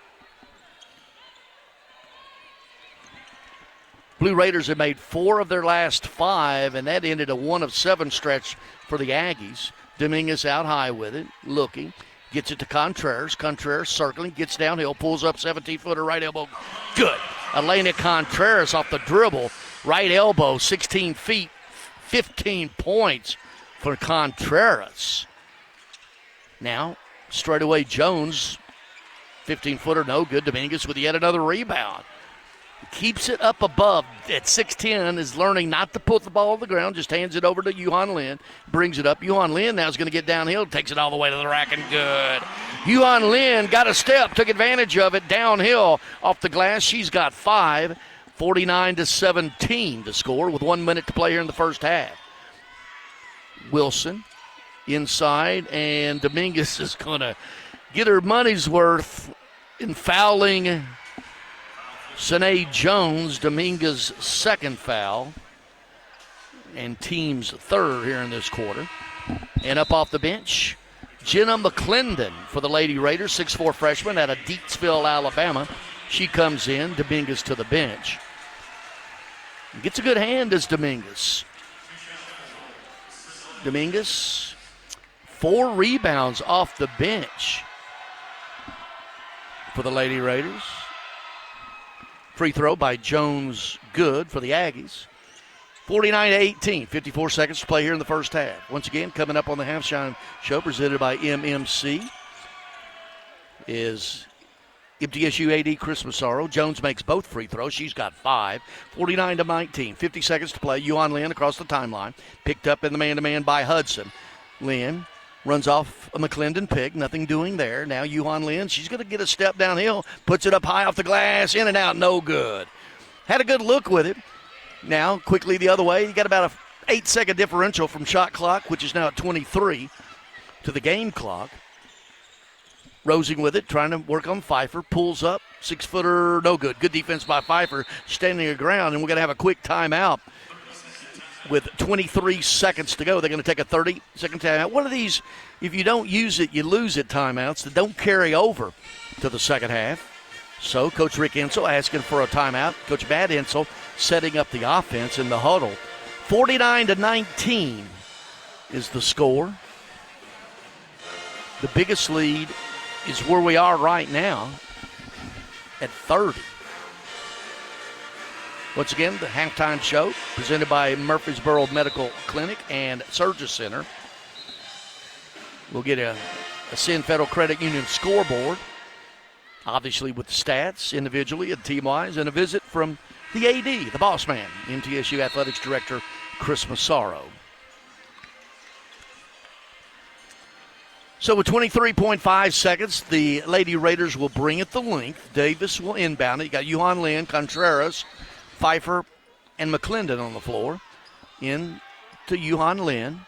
Blue Raiders have made 4 of their last 5, and that ended a 1 of 7 stretch for the Aggies. Dominguez out high with it, looking. Gets it to Contreras. Contreras circling, gets downhill, pulls up 17-footer, right elbow. Good. Elena Contreras off the dribble. Right elbow, 16 feet, 15 points for Contreras. Now, straightaway Jones, 15-footer, no good. Dominguez with yet another rebound. Keeps it up above at 6'10", is learning not to put the ball on the ground, just hands it over to Yuhan Lin, brings it up. Yuhan Lin now is going to get downhill, takes it all the way to the rack and good. Yuhan Lin got a step, took advantage of it, downhill off the glass. She's got 5, 49-17 to score with 1 minute to play here in the first half. Wilson inside, and Dominguez is going to get her money's worth in fouling Sine Jones. Dominguez's second foul and team's third here in this quarter. And up off the bench, Jenna McClendon for the Lady Raiders, 6'4" freshman out of Deatsville, Alabama. She comes in, Dominguez to the bench. Gets a good hand as Dominguez. Dominguez, 4 rebounds off the bench for the Lady Raiders. Free throw by Jones, good for the Aggies. 49-18, 54 seconds to play here in the first half. Once again, coming up on the Halftime Show presented by MMC is MTSU AD Chris Massaro. Jones makes both free throws. She's got 5. 49-19, 50 seconds to play. Yuan Lin across the timeline. Picked up in the man-to-man by Hudson. Lin runs off a McClendon pick. Nothing doing there. Now Yuan Lin, she's going to get a step downhill. Puts it up high off the glass. In and out, no good. Had a good look with it. Now, quickly the other way. You got about a 8-second differential from shot clock, which is now at 23, to the game clock. Rosing with it, trying to work on Pfeiffer. Pulls up, 6-footer, no good. Good defense by Pfeiffer, standing your ground, and we're going to have a quick timeout with 23 seconds to go. They're going to take a 30-second timeout. One of these, if you don't use it, you lose it timeouts that don't carry over to the second half. So Coach Rick Insel asking for a timeout. Coach Matt Insel setting up the offense in the huddle. 49-19 is the score. The biggest lead is where we are right now at 30. Once again, the halftime show presented by Murfreesboro Medical Clinic and Surgery Center. We'll get a Ascend Federal Credit Union scoreboard, obviously with the stats individually and team-wise, and a visit from the AD, the boss man, MTSU Athletics Director Chris Massaro. So with 23.5 seconds, the Lady Raiders will bring it the length. Davis will inbound it. You got Yuan Lin, Contreras, Pfeiffer, and McClendon on the floor. In to Yuan Lin.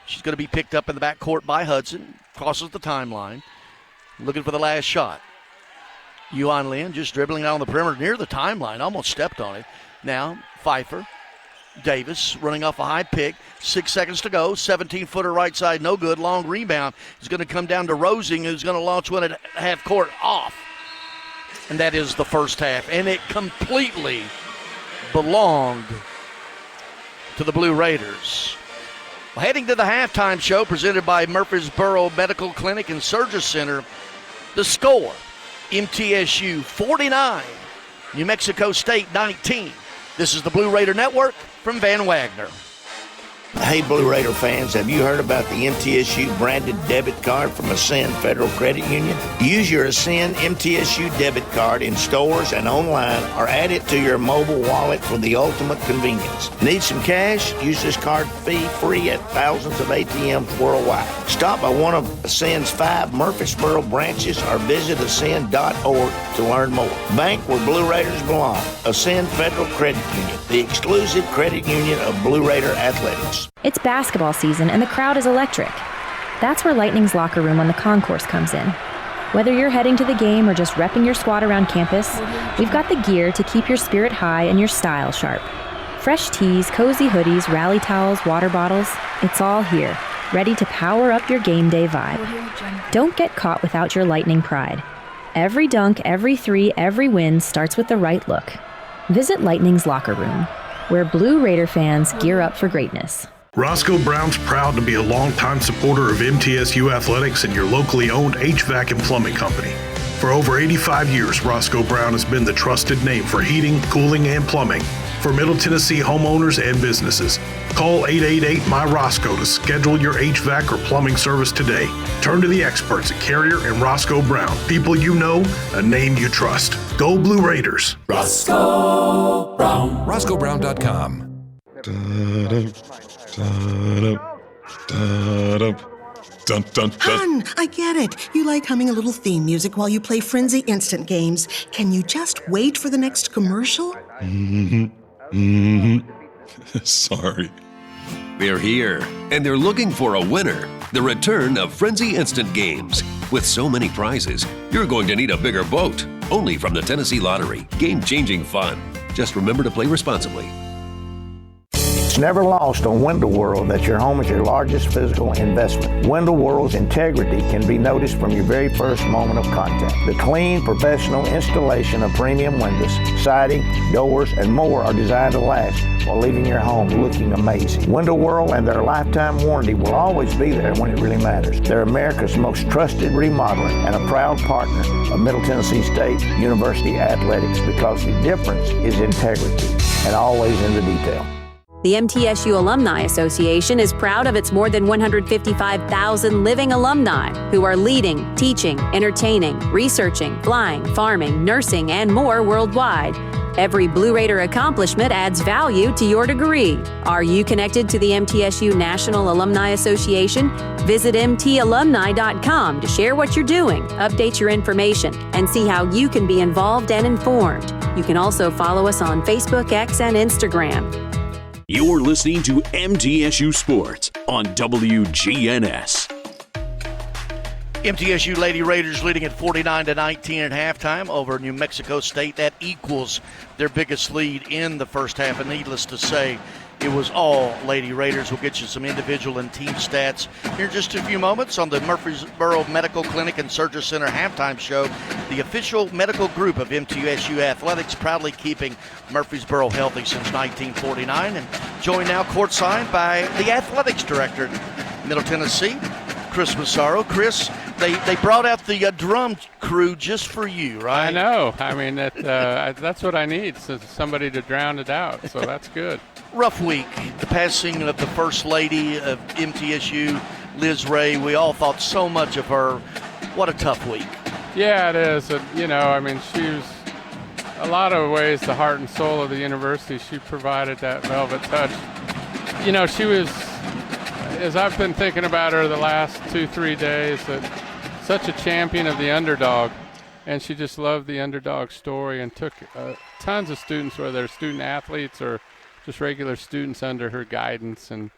She's going to be picked up in the backcourt by Hudson. Crosses the timeline. Looking for the last shot. Yuan Lin just dribbling out on the perimeter near the timeline. Almost stepped on it. Now Pfeiffer. Davis running off a high pick. 6 seconds to go. 17-footer right side, no good. Long rebound is going to come down to Rosing, who's going to launch one at half court off. And that is the first half. And it completely belonged to the Blue Raiders. Well, heading to the halftime show presented by Murfreesboro Medical Clinic and Surgery Center, the score, MTSU 49, New Mexico State 19. This is the Blue Raider Network from Van Wagner. Hey, Blue Raider fans, have you heard about the MTSU branded debit card from Ascend Federal Credit Union? Use your Ascend MTSU debit card in stores and online or add it to your mobile wallet for the ultimate convenience. Need some cash? Use this card fee-free at thousands of ATMs worldwide. Stop by one of Ascend's 5 Murfreesboro branches or visit ascend.org to learn more. Bank where Blue Raiders belong. Ascend Federal Credit Union, the exclusive credit union of Blue Raider Athletics. It's basketball season and the crowd is electric. That's where Lightning's locker room on the concourse comes in. Whether you're heading to the game or just repping your squad around campus, we've got the gear to keep your spirit high and your style sharp. Fresh tees, cozy hoodies, rally towels, water bottles, it's all here, ready to power up your game day vibe. Don't get caught without your Lightning pride. Every dunk, every three, every win starts with the right look. Visit Lightning's locker room, where Blue Raider fans gear up for greatness. Roscoe Brown's proud to be a longtime supporter of MTSU Athletics and your locally owned HVAC and plumbing company. For over 85 years, Roscoe Brown has been the trusted name for heating, cooling, and plumbing for Middle Tennessee homeowners and businesses. Call 888-MY-ROSCOE to schedule your HVAC or plumbing service today. Turn to the experts at Carrier and Roscoe Brown. People you know, a name you trust. Go Blue Raiders. Roscoe Brown. RoscoeBrown.com. Hun, I get it. You like humming a little theme music while you play Frenzy Instant Games. Can you just wait for the next commercial? Sorry. They're here, and they're looking for a winner. The return of Frenzy Instant Games. With so many prizes, you're going to need a bigger boat. Only from the Tennessee Lottery. Game-changing fun. Just remember to play responsibly. It's never lost on Window World that your home is your largest physical investment. Window World's integrity can be noticed from your very first moment of contact. The clean, professional installation of premium windows, siding, doors, and more are designed to last while leaving your home looking amazing. Window World and their lifetime warranty will always be there when it really matters. They're America's most trusted remodeler and a proud partner of Middle Tennessee State University Athletics, because the difference is integrity and always in the detail. The MTSU Alumni Association is proud of its more than 155,000 living alumni who are leading, teaching, entertaining, researching, flying, farming, nursing, and more worldwide. Every Blue Raider accomplishment adds value to your degree. Are you connected to the MTSU National Alumni Association? Visit mtalumni.com to share what you're doing, update your information, and see how you can be involved and informed. You can also follow us on Facebook, X, and Instagram. You're listening to MTSU Sports on WGNS. MTSU Lady Raiders leading at 49-19 at halftime over New Mexico State. That equals their biggest lead in the first half, and needless to say, it was all Lady Raiders. We'll get you some individual and team stats here in just a few moments on the Murfreesboro Medical Clinic and Surgery Center halftime show. The official medical group of MTSU Athletics, proudly keeping Murfreesboro healthy since 1949. And joined now courtside by the athletics director at Middle Tennessee, Chris Massaro. Chris, they brought out the drum crew just for you, right? I know. I mean, that's what I need, somebody to drown it out, so that's good. Rough week. The passing of the First Lady of MTSU, Liz Ray. We all thought so much of her. What a tough week. Yeah, it is. I mean, she was, a lot of ways, the heart and soul of the university. She provided that velvet touch. She was, as I've been thinking about her the last 2-3 days, such a champion of the underdog. And she just loved the underdog story and took tons of students, whether they're student athletes or just regular students, under her guidance. And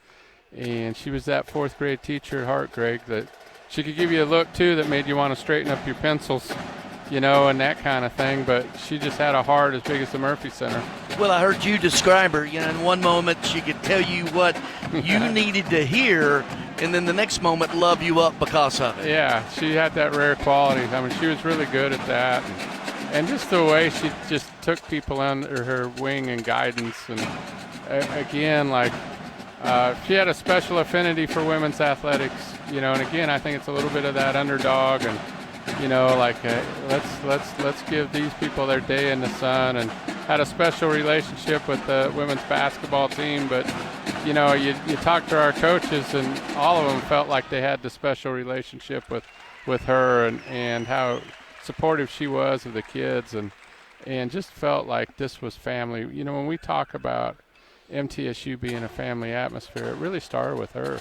she was that fourth grade teacher at heart, Greg, that she could give you a look, too, that made you want to straighten up your pencils, and that kind of thing. But she just had a heart as big as the Murphy Center. Well, I heard you describe her. In one moment she could tell you what you needed to hear, and then the next moment love you up because of it. Yeah, she had that rare quality. I mean, she was really good at that. And just the way she just took people under her wing and guidance. And again, she had a special affinity for women's athletics, and again, I think it's a little bit of that underdog and, let's give these people their day in the sun, and had a special relationship with the women's basketball team. But, you talk to our coaches, and all of them felt like they had the special relationship with her and how supportive she was of the kids, and just felt like this was family. When we talk about MTSU being a family atmosphere, it really started with her.